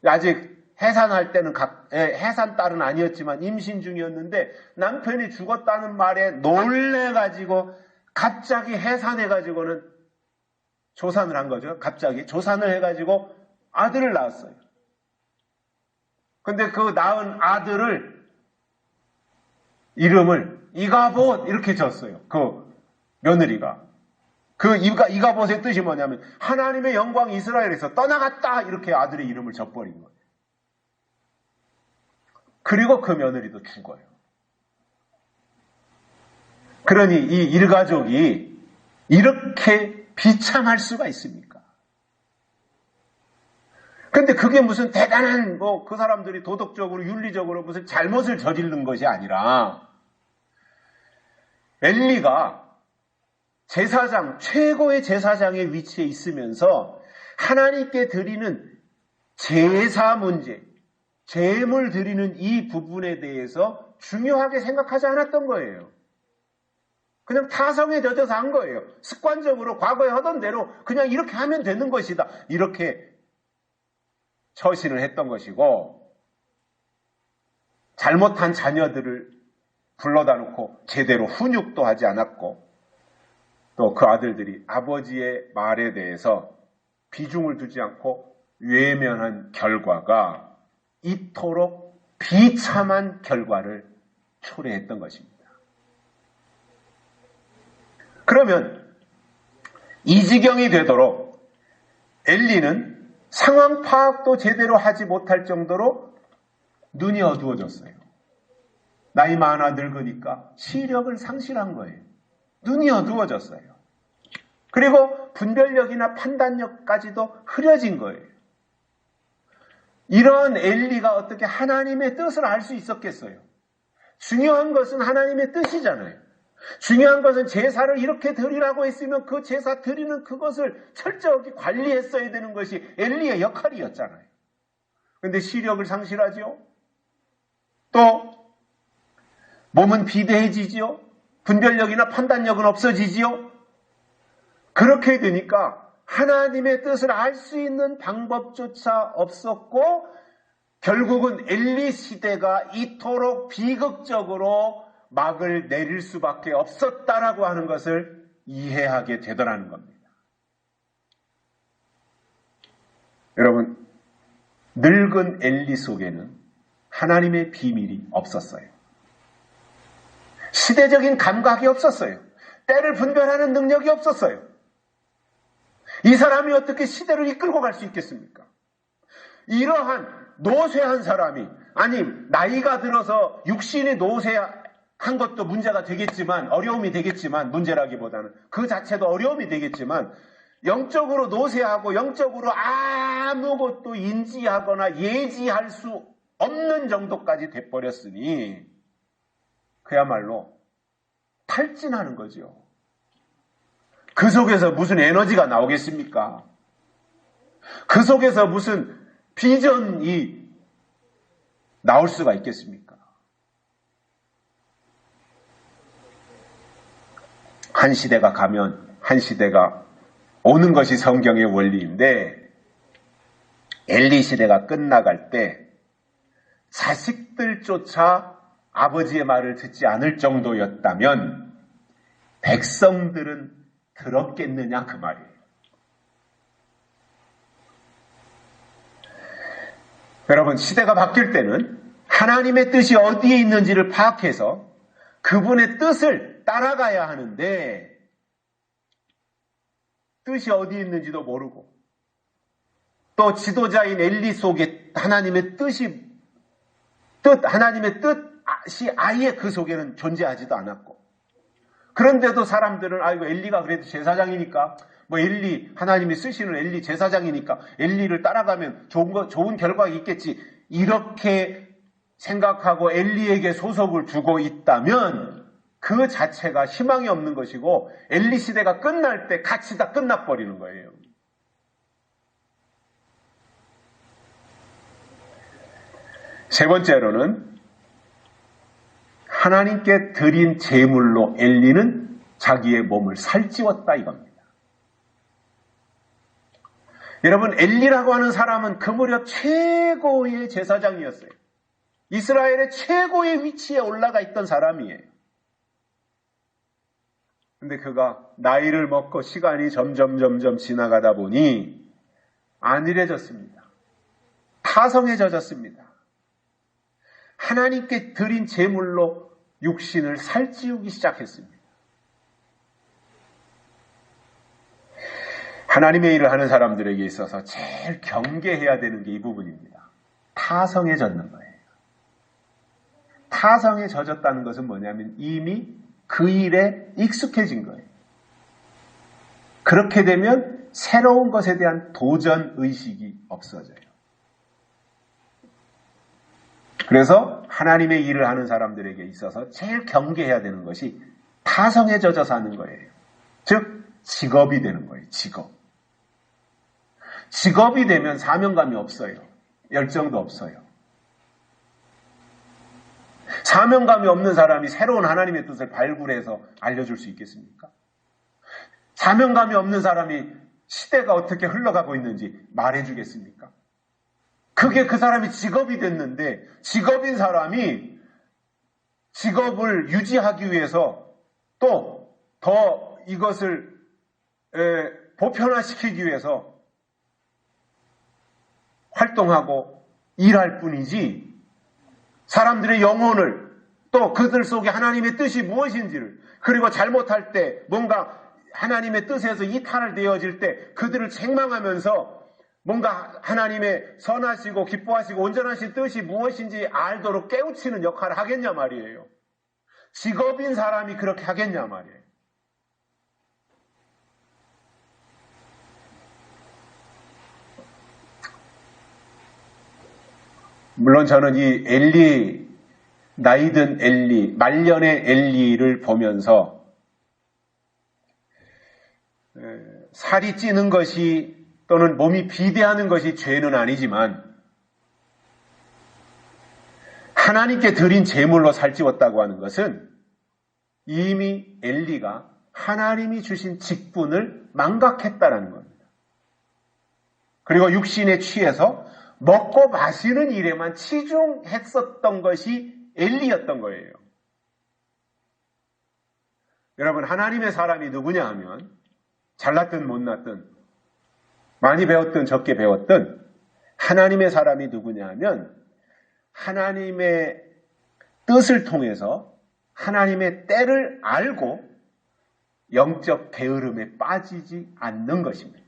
아직 해산할 때는 해산 딸은 아니었지만 임신 중이었는데 남편이 죽었다는 말에 놀래가지고 갑자기 해산해가지고는 조산을 한 거죠. 갑자기 조산을 해가지고 아들을 낳았어요. 근데 그 낳은 아들을 이름을 이가봇 이렇게 졌어요. 그 며느리가. 그 이가봇의 뜻이 뭐냐면 하나님의 영광이 이스라엘에서 떠나갔다 이렇게 아들의 이름을 져버린 거예요. 그리고 그 며느리도 죽어요. 그러니 이 일가족이 이렇게 비참할 수가 있습니까? 근데 그게 무슨 대단한 그 사람들이 도덕적으로 윤리적으로 무슨 잘못을 저지른 것이 아니라 엘리가 제사장, 최고의 제사장의 위치에 있으면서 하나님께 드리는 제사 문제, 제물 드리는 이 부분에 대해서 중요하게 생각하지 않았던 거예요. 그냥 타성에 젖어서 한 거예요. 습관적으로 과거에 하던 대로 그냥 이렇게 하면 되는 것이다. 이렇게 처신을 했던 것이고, 잘못한 자녀들을 불러다 놓고 제대로 훈육도 하지 않았고, 또 그 아들들이 아버지의 말에 대해서 비중을 두지 않고 외면한 결과가 이토록 비참한 결과를 초래했던 것입니다. 그러면 이 지경이 되도록 엘리는 상황 파악도 제대로 하지 못할 정도로 눈이 어두워졌어요. 나이 많아 늙으니까 시력을 상실한 거예요. 눈이 어두워졌어요. 그리고 분별력이나 판단력까지도 흐려진 거예요. 이런 엘리가 어떻게 하나님의 뜻을 알 수 있었겠어요? 중요한 것은 하나님의 뜻이잖아요. 중요한 것은 제사를 이렇게 드리라고 했으면 그 제사 드리는 그것을 철저하게 관리했어야 되는 것이 엘리의 역할이었잖아요. 그런데 시력을 상실하죠. 또 몸은 비대해지지요. 분별력이나 판단력은 없어지지요. 그렇게 되니까 하나님의 뜻을 알 수 있는 방법조차 없었고 결국은 엘리 시대가 이토록 비극적으로 막을 내릴 수밖에 없었다라고 하는 것을 이해하게 되더라는 겁니다. 여러분, 늙은 엘리 속에는 하나님의 비밀이 없었어요. 시대적인 감각이 없었어요. 때를 분별하는 능력이 없었어요. 이 사람이 어떻게 시대를 이끌고 갈 수 있겠습니까? 이러한 노쇠한 사람이, 아니 나이가 들어서 육신이 노쇠한 것도 문제가 되겠지만, 어려움이 되겠지만, 문제라기보다는 그 자체도 어려움이 되겠지만 영적으로 노쇠하고 영적으로 아무것도 인지하거나 예지할 수 없는 정도까지 돼버렸으니 그야말로 탈진하는 거죠. 그 속에서 무슨 에너지가 나오겠습니까? 그 속에서 무슨 비전이 나올 수가 있겠습니까? 한 시대가 가면 한 시대가 오는 것이 성경의 원리인데, 엘리 시대가 끝나갈 때 자식들조차 아버지의 말을 듣지 않을 정도였다면 백성들은 들었겠느냐 그 말이에요. 여러분, 시대가 바뀔 때는 하나님의 뜻이 어디에 있는지를 파악해서 그분의 뜻을 따라가야 하는데, 뜻이 어디에 있는지도 모르고 또 지도자인 엘리 속에 하나님의 뜻이 아예 그 속에는 존재하지도 않았고, 그런데도 사람들은 아이고 엘리가 그래도 제사장이니까, 엘리 하나님이 쓰시는 엘리 제사장이니까 엘리를 따라가면 좋은 결과가 있겠지, 이렇게 생각하고 엘리에게 소속을 두고 있다면 그 자체가 희망이 없는 것이고 엘리 시대가 끝날 때 같이 다 끝나버리는 거예요. 세 번째로는 하나님께 드린 제물로 엘리는 자기의 몸을 살찌웠다 이겁니다. 여러분, 엘리라고 하는 사람은 그 무렵 최고의 제사장이었어요. 이스라엘의 최고의 위치에 올라가 있던 사람이에요. 근데 그가 나이를 먹고 시간이 점점 지나가다 보니 안일해졌습니다. 타성에 젖었습니다. 하나님께 드린 제물로 육신을 살찌우기 시작했습니다. 하나님의 일을 하는 사람들에게 있어서 제일 경계해야 되는 게 이 부분입니다. 타성에 젖는 거예요. 타성에 젖었다는 것은 뭐냐면 이미 그 일에 익숙해진 거예요. 그렇게 되면 새로운 것에 대한 도전 의식이 없어져요. 그래서 하나님의 일을 하는 사람들에게 있어서 제일 경계해야 되는 것이 타성에 젖어서 하는 거예요. 즉 직업이 되는 거예요. 직업이 되면 사명감이 없어요. 열정도 없어요. 사명감이 없는 사람이 새로운 하나님의 뜻을 발굴해서 알려줄 수 있겠습니까? 사명감이 없는 사람이 시대가 어떻게 흘러가고 있는지 말해주겠습니까? 그게 그 사람이 직업이 됐는데, 직업인 사람이 직업을 유지하기 위해서 또 더 이것을 보편화시키기 위해서 활동하고 일할 뿐이지, 사람들의 영혼을, 또 그들 속에 하나님의 뜻이 무엇인지를, 그리고 잘못할 때 뭔가 하나님의 뜻에서 이탈되어질 때 그들을 책망하면서 뭔가 하나님의 선하시고 기뻐하시고 온전하신 뜻이 무엇인지 알도록 깨우치는 역할을 하겠냐 말이에요. 직업인 사람이 그렇게 하겠냐 말이에요. 물론 저는 이 엘리, 나이든 엘리, 말년의 엘리를 보면서 살이 찌는 것이 또는 몸이 비대하는 것이 죄는 아니지만 하나님께 드린 제물로 살찌웠다고 하는 것은 이미 엘리가 하나님이 주신 직분을 망각했다라는 겁니다. 그리고 육신에 취해서 먹고 마시는 일에만 치중했었던 것이 엘리였던 거예요. 여러분, 하나님의 사람이 누구냐 하면 잘났든 못났든 많이 배웠든 적게 배웠든 하나님의 사람이 누구냐 하면 하나님의 뜻을 통해서 하나님의 때를 알고 영적 게으름에 빠지지 않는 것입니다.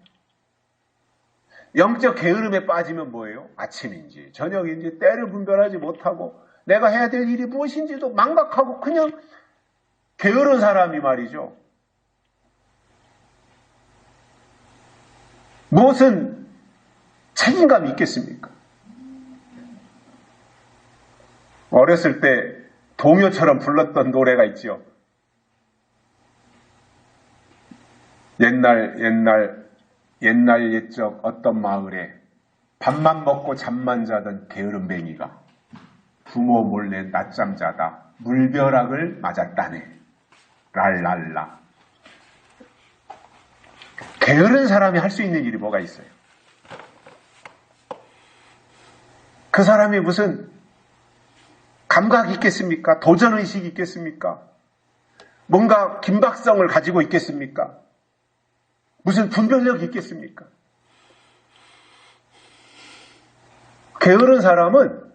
영적 게으름에 빠지면 뭐예요? 아침인지 저녁인지 때를 분별하지 못하고 내가 해야 될 일이 무엇인지도 망각하고 그냥 게으른 사람이 말이죠. 무엇은 책임감이 있겠습니까? 어렸을 때 동요처럼 불렀던 노래가 있죠. 옛날 옛적 어떤 마을에 밥만 먹고 잠만 자던 게으름뱅이가 부모 몰래 낮잠 자다 물벼락을 맞았다네. 랄랄라. 게으른 사람이 할 수 있는 일이 뭐가 있어요? 그 사람이 무슨 감각이 있겠습니까? 도전의식이 있겠습니까? 뭔가 긴박성을 가지고 있겠습니까? 무슨 분별력이 있겠습니까? 게으른 사람은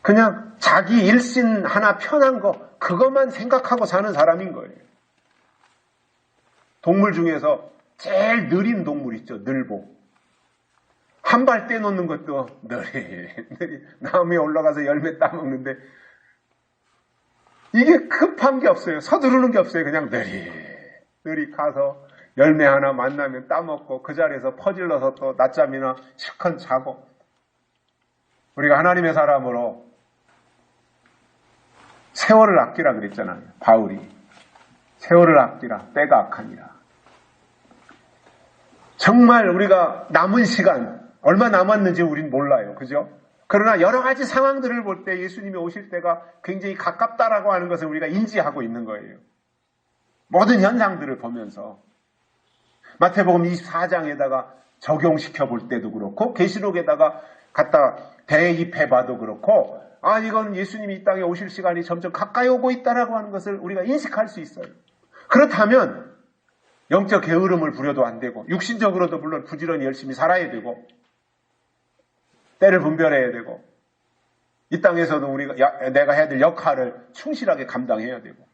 그냥 자기 일신 하나 편한 거 그것만 생각하고 사는 사람인 거예요. 동물 중에서 제일 느린 동물 있죠. 늘보. 한 발 떼놓는 것도 느리 나무에 올라가서 열매 따먹는데 이게 급한 게 없어요. 서두르는 게 없어요. 그냥 느리 가서 열매 하나 만나면 따먹고 그 자리에서 퍼질러서 또 낮잠이나 실컷 자고. 우리가 하나님의 사람으로 세월을 아끼라 그랬잖아요. 바울이. 세월을 아끼라. 때가 악하니라. 정말 우리가 남은 시간 얼마 남았는지 우린 몰라요. 그죠? 그러나 여러 가지 상황들을 볼 때 예수님이 오실 때가 굉장히 가깝다라고 하는 것을 우리가 인지하고 있는 거예요. 모든 현상들을 보면서 마태복음 24장에다가 적용시켜 볼 때도 그렇고 계시록에다가 갖다 대입해 봐도 그렇고 이건 예수님이 이 땅에 오실 시간이 점점 가까이 오고 있다라고 하는 것을 우리가 인식할 수 있어요. 그렇다면 영적 게으름을 부려도 안 되고 육신적으로도 물론 부지런히 열심히 살아야 되고 때를 분별해야 되고 이 땅에서도 내가 해야 될 역할을 충실하게 감당해야 되고.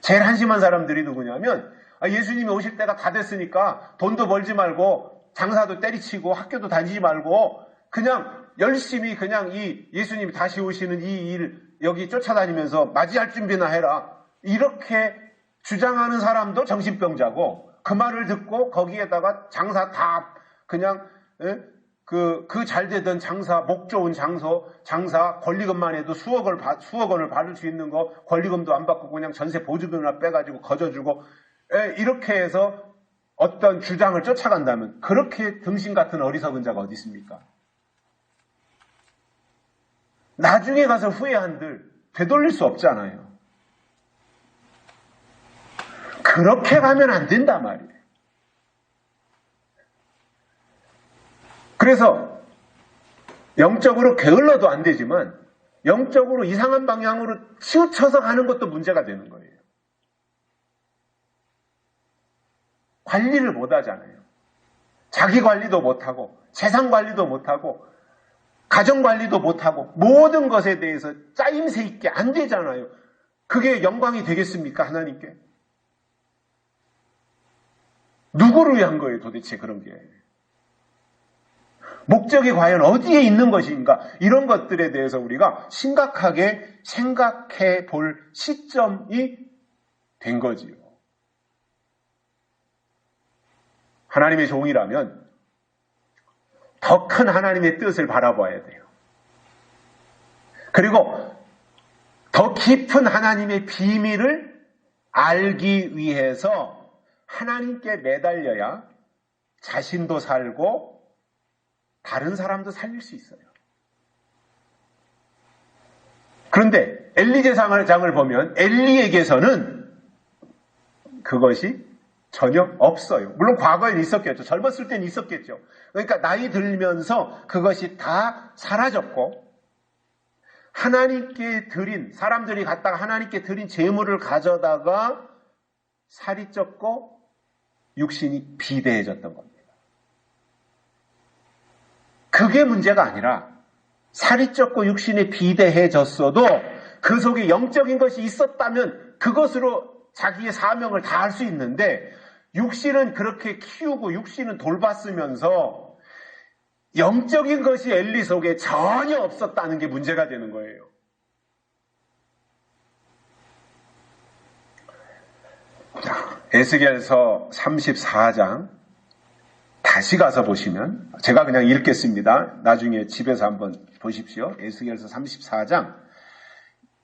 제일 한심한 사람들이 누구냐면, 예수님이 오실 때가 다 됐으니까 돈도 벌지 말고 장사도 때리치고 학교도 다니지 말고 그냥 열심히 그냥 이 예수님이 다시 오시는 이 일 여기 쫓아다니면서 맞이할 준비나 해라. 이렇게 주장하는 사람도 정신병자고, 그 말을 듣고 거기에다가 장사 다 그냥 그 잘 되던 장사, 목 좋은 장사 권리금만 해도 수억 원을 받을 수 있는 거 권리금도 안 받고 그냥 전세 보증금이나 빼가지고 거저주고 이렇게 해서 어떤 주장을 쫓아간다면, 그렇게 등신 같은 어리석은 자가 어디 있습니까? 나중에 가서 후회한들 되돌릴 수 없잖아요. 그렇게 가면 안 된단 말이에요. 그래서 영적으로 게을러도 안 되지만 영적으로 이상한 방향으로 치우쳐서 가는 것도 문제가 되는 거예요. 관리를 못 하잖아요. 자기 관리도 못하고 재산 관리도 못하고 가정 관리도 못하고 모든 것에 대해서 짜임새 있게 안 되잖아요. 그게 영광이 되겠습니까? 하나님께? 누구를 위한 거예요, 도대체 그런 게? 목적이 과연 어디에 있는 것인가? 이런 것들에 대해서 우리가 심각하게 생각해 볼 시점이 된 거지요. 하나님의 종이라면 더 큰 하나님의 뜻을 바라봐야 돼요. 그리고 더 깊은 하나님의 비밀을 알기 위해서 하나님께 매달려야 자신도 살고 다른 사람도 살릴 수 있어요. 그런데 엘리 제사장을 보면 엘리에게서는 그것이 전혀 없어요. 물론 과거에는 있었겠죠. 젊었을 때는 있었겠죠. 그러니까 나이 들면서 그것이 다 사라졌고, 하나님께 드린, 사람들이 갖다가 하나님께 드린 제물을 가져다가 살이 쪘고 육신이 비대해졌던 겁니다. 그게 문제가 아니라 살이 쪘고 육신이 비대해졌어도 그 속에 영적인 것이 있었다면 그것으로 자기의 사명을 다할 수 있는데, 육신은 그렇게 키우고 육신은 돌봤으면서 영적인 것이 엘리 속에 전혀 없었다는 게 문제가 되는 거예요. 자, 에스겔서 34장 다시 가서 보시면, 제가 그냥 읽겠습니다. 나중에 집에서 한번 보십시오. 에스겔서 34장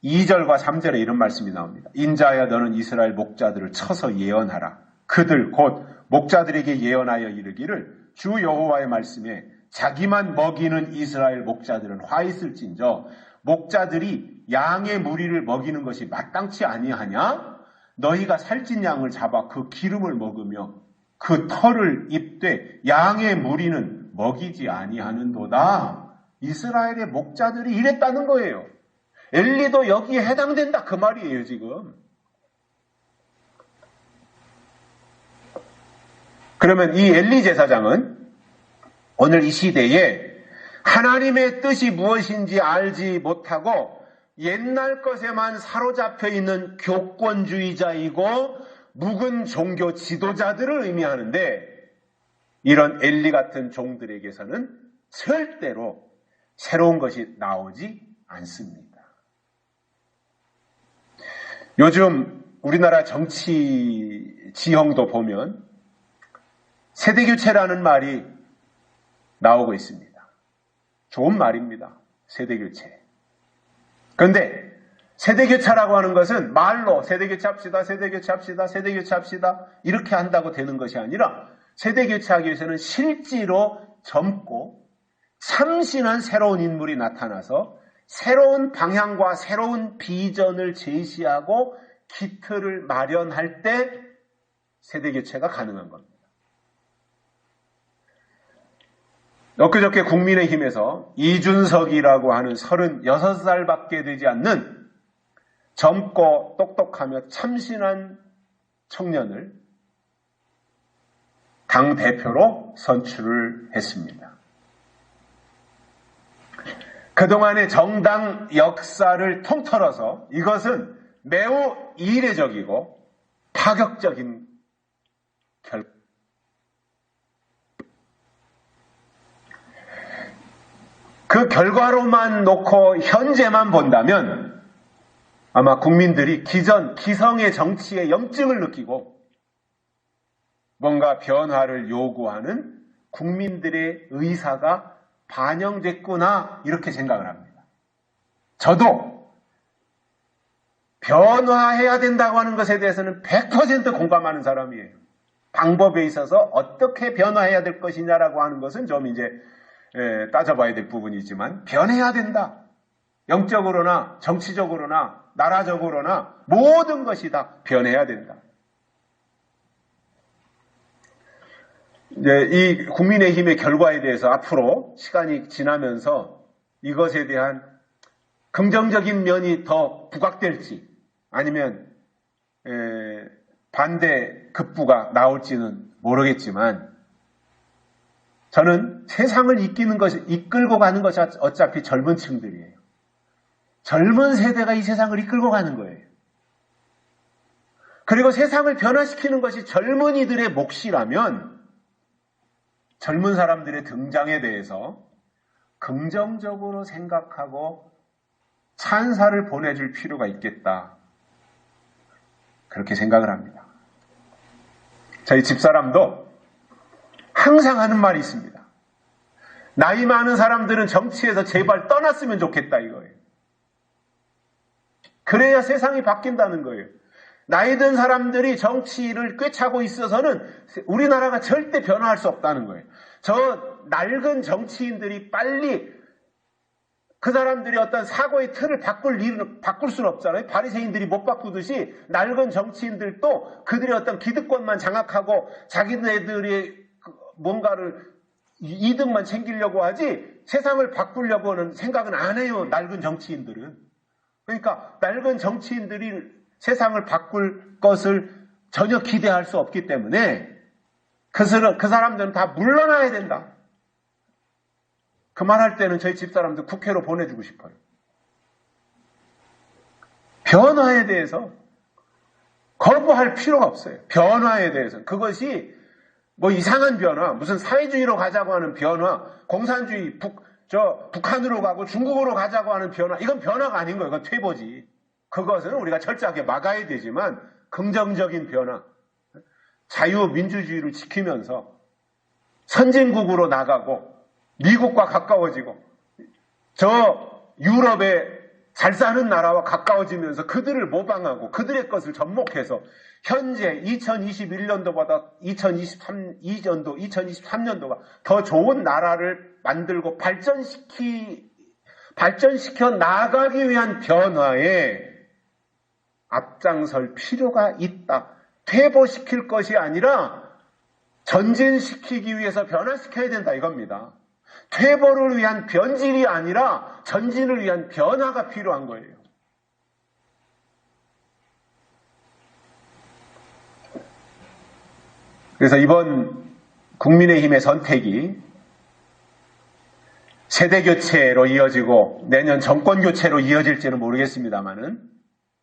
2절과 3절에 이런 말씀이 나옵니다. 인자야, 너는 이스라엘 목자들을 쳐서 예언하라. 그들 곧 목자들에게 예언하여 이르기를, 주 여호와의 말씀에 자기만 먹이는 이스라엘 목자들은 화 있을진저 목자들이 양의 무리를 먹이는 것이 마땅치 아니하냐? 너희가 살찐 양을 잡아 그 기름을 먹으며 그 털을 입되 양의 무리는 먹이지 아니하는도다. 이스라엘의 목자들이 이랬다는 거예요. 엘리도 여기에 해당된다 그 말이에요. 지금 그러면 이 엘리 제사장은 오늘 이 시대에 하나님의 뜻이 무엇인지 알지 못하고 옛날 것에만 사로잡혀 있는 교권주의자이고 묵은 종교 지도자들을 의미하는데, 이런 엘리 같은 종들에게서는 절대로 새로운 것이 나오지 않습니다. 요즘 우리나라 정치 지형도 보면 세대교체라는 말이 나오고 있습니다. 좋은 말입니다. 세대교체. 그런데 세대교체라고 하는 것은 말로 세대교체합시다, 세대교체합시다, 세대교체합시다 이렇게 한다고 되는 것이 아니라, 세대교체하기 위해서는 실제로 젊고 참신한 새로운 인물이 나타나서 새로운 방향과 새로운 비전을 제시하고 기틀을 마련할 때 세대교체가 가능한 겁니다. 엊그저께 국민의힘에서 이준석이라고 하는 36살밖에 되지 않는 젊고 똑똑하며 참신한 청년을 당대표로 선출을 했습니다. 그동안의 정당 역사를 통틀어서 이것은 매우 이례적이고 파격적인 그 결과로만 놓고 현재만 본다면 아마 국민들이 기성의 정치에 염증을 느끼고 뭔가 변화를 요구하는 국민들의 의사가 반영됐구나 이렇게 생각을 합니다. 저도 변화해야 된다고 하는 것에 대해서는 100% 공감하는 사람이에요. 방법에 있어서 어떻게 변화해야 될 것이냐라고 하는 것은 좀 이제 따져봐야 될 부분이 있지만 변해야 된다. 영적으로나 정치적으로나 나라적으로나 모든 것이 다 변해야 된다. 이제 이 국민의힘의 결과에 대해서 앞으로 시간이 지나면서 이것에 대한 긍정적인 면이 더 부각될지 아니면 반대 급부가 나올지는 모르겠지만 저는 세상을 이끌고 가는 것이 어차피 젊은 층들이에요. 젊은 세대가 이 세상을 이끌고 가는 거예요. 그리고 세상을 변화시키는 것이 젊은이들의 몫이라면 젊은 사람들의 등장에 대해서 긍정적으로 생각하고 찬사를 보내줄 필요가 있겠다. 그렇게 생각을 합니다. 저희 집사람도 항상 하는 말이 있습니다. 나이 많은 사람들은 정치에서 제발 떠났으면 좋겠다 이거예요. 그래야 세상이 바뀐다는 거예요. 나이 든 사람들이 정치를 꿰차고 있어서는 우리나라가 절대 변화할 수 없다는 거예요. 저 낡은 정치인들이 빨리 그 사람들이 어떤 사고의 틀을 바꿀 수는 없잖아요. 바리새인들이 못 바꾸듯이 낡은 정치인들도 그들의 어떤 기득권만 장악하고 자기네들이 뭔가를 이득만 챙기려고 하지 세상을 바꾸려고 하는 생각은 안 해요. 낡은 정치인들은. 그러니까 낡은 정치인들이 세상을 바꿀 것을 전혀 기대할 수 없기 때문에 그 사람들은 다 물러나야 된다. 그 말할 때는 저희 집사람들 국회로 보내주고 싶어요. 변화에 대해서 거부할 필요가 없어요. 변화에 대해서. 그것이 뭐 이상한 변화, 무슨 사회주의로 가자고 하는 변화, 공산주의, 북한으로 가고 중국으로 가자고 하는 변화, 이건 변화가 아닌 거예요. 이건 퇴보지. 그것은 우리가 철저하게 막아야 되지만 긍정적인 변화, 자유민주주의를 지키면서 선진국으로 나가고 미국과 가까워지고 저 유럽의 잘 사는 나라와 가까워지면서 그들을 모방하고 그들의 것을 접목해서 현재 2021년도보다 2023년도가 더 좋은 나라를 만들고 발전시켜 나가기 위한 변화에 앞장설 필요가 있다. 퇴보시킬 것이 아니라 전진시키기 위해서 변화시켜야 된다 이겁니다. 퇴보를 위한 변질이 아니라 전진을 위한 변화가 필요한 거예요. 그래서 이번 국민의힘의 선택이 세대교체로 이어지고 내년 정권교체로 이어질지는 모르겠습니다만은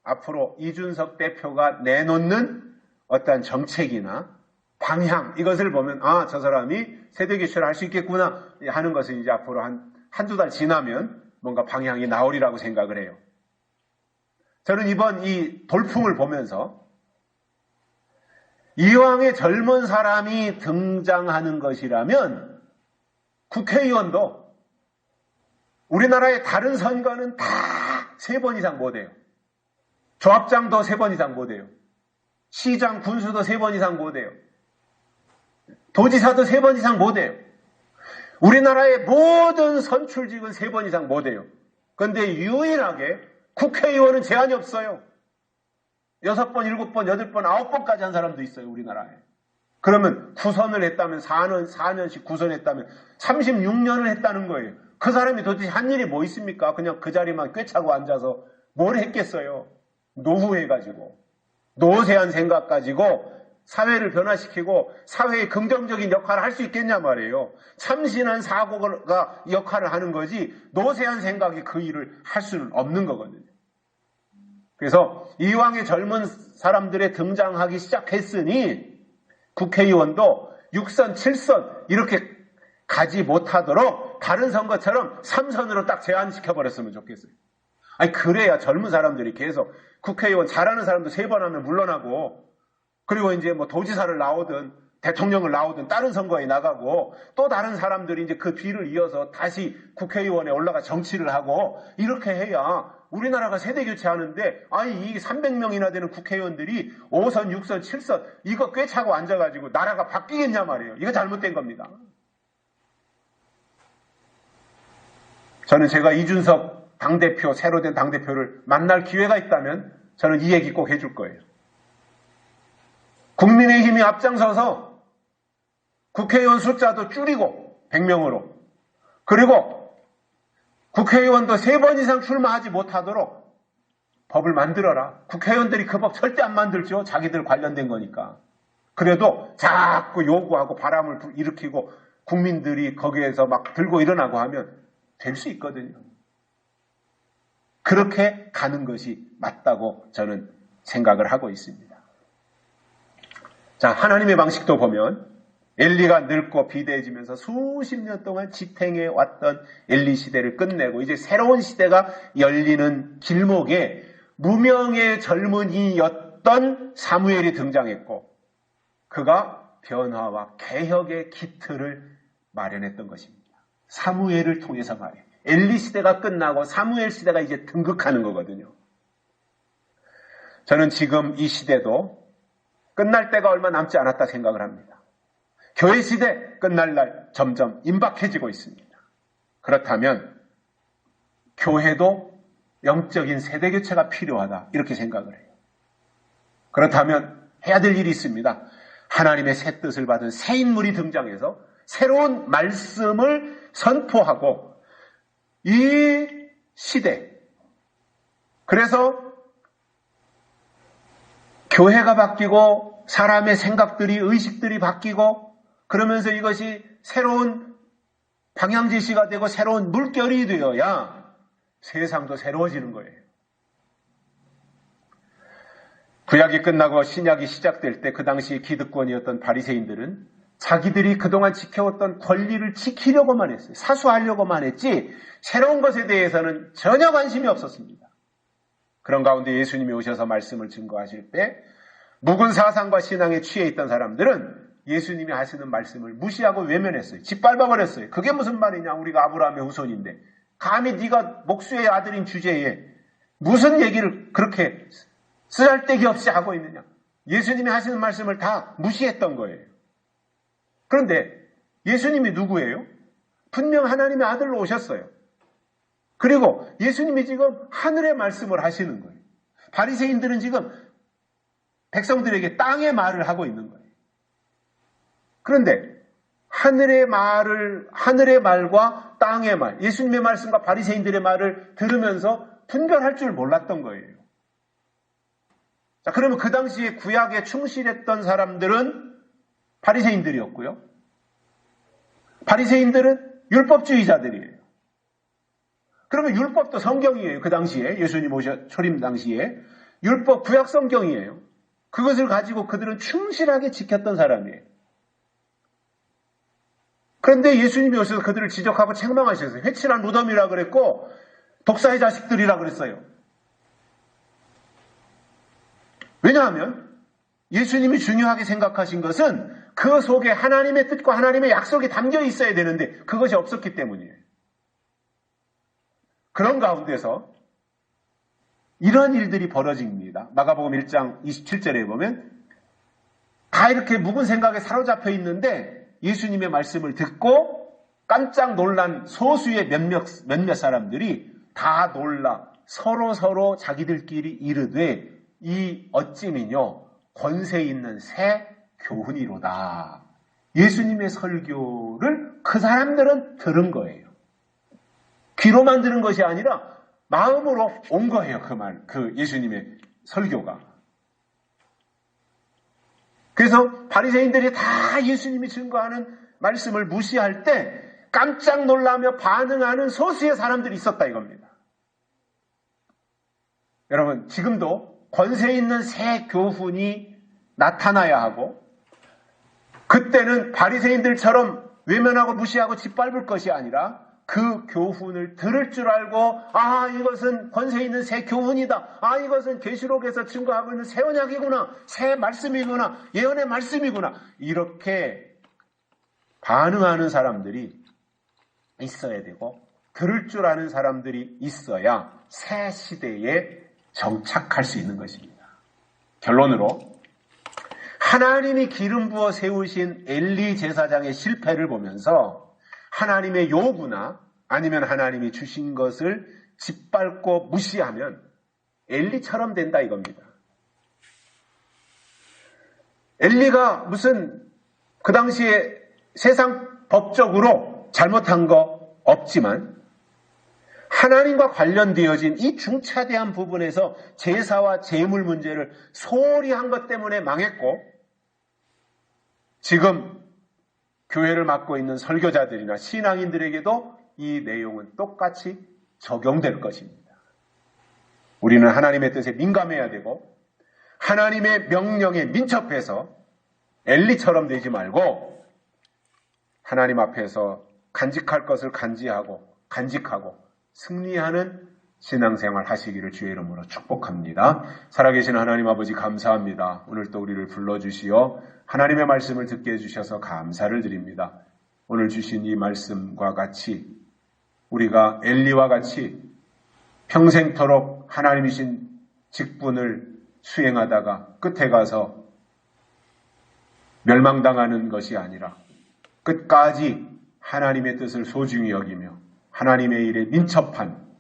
앞으로 이준석 대표가 내놓는 어떤 정책이나 방향, 이것을 보면 저 사람이 세대교체를 할 수 있겠구나 하는 것은 이제 앞으로 한두 달 지나면 뭔가 방향이 나오리라고 생각을 해요. 저는 이번 이 돌풍을 보면서 이왕의 젊은 사람이 등장하는 것이라면 국회의원도 우리나라의 다른 선거는 다 3번 이상 못해요. 조합장도 3번 이상 못해요. 시장, 군수도 3번 이상 못해요. 도지사도 3번 이상 못해요. 우리나라의 모든 선출직은 3번 이상 못해요. 그런데 유일하게 국회의원은 제한이 없어요. 6번, 7번, 8번, 9번까지 한 사람도 있어요. 우리나라에. 그러면 9선을 했다면 4년씩 9선했다면 36년을 했다는 거예요. 그 사람이 도대체 한 일이 뭐 있습니까? 그냥 그 자리만 꿰차고 앉아서 뭘 했겠어요. 노후해가지고 노세한 생각 가지고 사회를 변화시키고 사회의 긍정적인 역할을 할 수 있겠냐 말이에요. 참신한 사고가 역할을 하는 거지 노쇠한 생각이 그 일을 할 수는 없는 거거든요. 그래서 이왕에 젊은 사람들의 등장하기 시작했으니 국회의원도 6선, 7선 이렇게 가지 못하도록 다른 선거처럼 3선으로 딱 제한시켜버렸으면 좋겠어요. 아니 그래야 젊은 사람들이 계속 국회의원 잘하는 사람도 3번 하면 물러나고 그리고 이제 뭐 도지사를 나오든 대통령을 나오든 다른 선거에 나가고 또 다른 사람들이 이제 그 뒤를 이어서 다시 국회의원에 올라가 정치를 하고 이렇게 해야 우리나라가 세대 교체하는데 아니 이 300명이나 되는 국회의원들이 5선, 6선, 7선 이거 꿰차고 앉아가지고 나라가 바뀌겠냐 말이에요. 이거 잘못된 겁니다. 저는 제가 이준석 당대표, 새로 된 당대표를 만날 기회가 있다면 저는 이 얘기 꼭 해줄 거예요. 국민의힘이 앞장서서 국회의원 숫자도 줄이고 100명으로 그리고 국회의원도 3번 이상 출마하지 못하도록 법을 만들어라. 국회의원들이 그 법 절대 안 만들죠. 자기들 관련된 거니까. 그래도 자꾸 요구하고 바람을 일으키고 국민들이 거기에서 막 들고 일어나고 하면 될 수 있거든요. 그렇게 가는 것이 맞다고 저는 생각을 하고 있습니다. 자, 하나님의 방식도 보면 엘리가 늙고 비대해지면서 수십 년 동안 지탱해 왔던 엘리 시대를 끝내고 이제 새로운 시대가 열리는 길목에 무명의 젊은이였던 사무엘이 등장했고 그가 변화와 개혁의 기틀을 마련했던 것입니다. 사무엘을 통해서 말이에요. 엘리 시대가 끝나고 사무엘 시대가 이제 등극하는 거거든요. 저는 지금 이 시대도 끝날 때가 얼마 남지 않았다 생각을 합니다. 교회 시대 끝날 날 점점 임박해지고 있습니다. 그렇다면 교회도 영적인 세대 교체가 필요하다 이렇게 생각을 해요. 그렇다면 해야 될 일이 있습니다. 하나님의 새 뜻을 받은 새 인물이 등장해서 새로운 말씀을 선포하고 이 시대 그래서 교회가 바뀌고 사람의 생각들이 의식들이 바뀌고 그러면서 이것이 새로운 방향제시가 되고 새로운 물결이 되어야 세상도 새로워지는 거예요. 구약이 끝나고 신약이 시작될 때 그 당시 기득권이었던 바리새인들은 자기들이 그동안 지켜왔던 권리를 지키려고만 했어요. 사수하려고만 했지 새로운 것에 대해서는 전혀 관심이 없었습니다. 그런 가운데 예수님이 오셔서 말씀을 증거하실 때 묵은 사상과 신앙에 취해 있던 사람들은 예수님이 하시는 말씀을 무시하고 외면했어요. 짓밟아버렸어요. 그게 무슨 말이냐. 우리가 아브라함의 후손인데 감히 네가 목수의 아들인 주제에 무슨 얘기를 그렇게 쓰잘데기 없이 하고 있느냐. 예수님이 하시는 말씀을 다 무시했던 거예요. 그런데 예수님이 누구예요? 분명 하나님의 아들로 오셨어요. 그리고 예수님이 지금 하늘의 말씀을 하시는 거예요. 바리새인들은 지금 백성들에게 땅의 말을 하고 있는 거예요. 그런데 하늘의 말과 땅의 말, 예수님의 말씀과 바리새인들의 말을 들으면서 분별할 줄 몰랐던 거예요. 자, 그러면 그 당시에 구약에 충실했던 사람들은 바리새인들이었고요. 바리새인들은 율법주의자들이에요. 그러면 율법도 성경이에요. 그 당시에 예수님 초림 당시에 율법 구약 성경이에요. 그것을 가지고 그들은 충실하게 지켰던 사람이에요. 그런데 예수님이 오셔서 그들을 지적하고 책망하셨어요. 회칠한 무덤이라 그랬고 독사의 자식들이라 그랬어요. 왜냐하면 예수님이 중요하게 생각하신 것은 그 속에 하나님의 뜻과 하나님의 약속이 담겨 있어야 되는데 그것이 없었기 때문이에요. 그런 가운데서 이런 일들이 벌어집니다. 마가복음 1장 27절에 보면 다 이렇게 묵은 생각에 사로잡혀 있는데 예수님의 말씀을 듣고 깜짝 놀란 소수의 몇몇 사람들이 다 놀라 서로 자기들끼리 이르되 이 어찌미뇨 권세 있는 새 교훈이로다. 예수님의 설교를 그 사람들은 들은 거예요. 귀로만 들은 것이 아니라 마음으로 온 거예요. 그 예수님의 설교가. 그래서 바리새인들이 다 예수님이 증거하는 말씀을 무시할 때 깜짝 놀라며 반응하는 소수의 사람들이 있었다 이겁니다. 여러분, 지금도 권세 있는 새 교훈이 나타나야 하고, 그때는 바리새인들처럼 외면하고 무시하고 짓밟을 것이 아니라 그 교훈을 들을 줄 알고, 아, 이것은 권세 있는 새 교훈이다. 아, 이것은 계시록에서 증거하고 있는 새 언약이구나. 새 말씀이구나. 예언의 말씀이구나. 이렇게 반응하는 사람들이 있어야 되고, 들을 줄 아는 사람들이 있어야 새 시대에 정착할 수 있는 것입니다. 결론으로 하나님이 기름 부어 세우신 엘리 제사장의 실패를 보면서 하나님의 요구나 아니면 하나님이 주신 것을 짓밟고 무시하면 엘리처럼 된다 이겁니다. 엘리가 무슨 그 당시에 세상 법적으로 잘못한 거 없지만 하나님과 관련되어진 이 중차대한 부분에서 제사와 제물 문제를 소홀히 한 것 때문에 망했고, 지금 교회를 맡고 있는 설교자들이나 신앙인들에게도 이 내용은 똑같이 적용될 것입니다. 우리는 하나님의 뜻에 민감해야 되고 하나님의 명령에 민첩해서 엘리처럼 되지 말고 하나님 앞에서 간직할 것을 간직하고 승리하는 신앙생활 하시기를 주의 이름으로 축복합니다. 살아계신 하나님 아버지 감사합니다. 오늘 또 우리를 불러주시어 하나님의 말씀을 듣게 해주셔서 감사를 드립니다. 오늘 주신 이 말씀과 같이 우리가 엘리와 같이 평생토록 하나님이신 직분을 수행하다가 끝에 가서 멸망당하는 것이 아니라 끝까지 하나님의 뜻을 소중히 여기며 하나님의 일에 민첩한,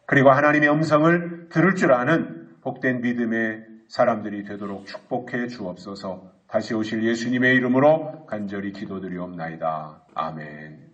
그리고 하나님의 음성을 들을 줄 아는 복된 믿음의 사람들이 되도록 축복해 주옵소서. 다시 오실 예수님의 이름으로 간절히 기도드리옵나이다. 아멘.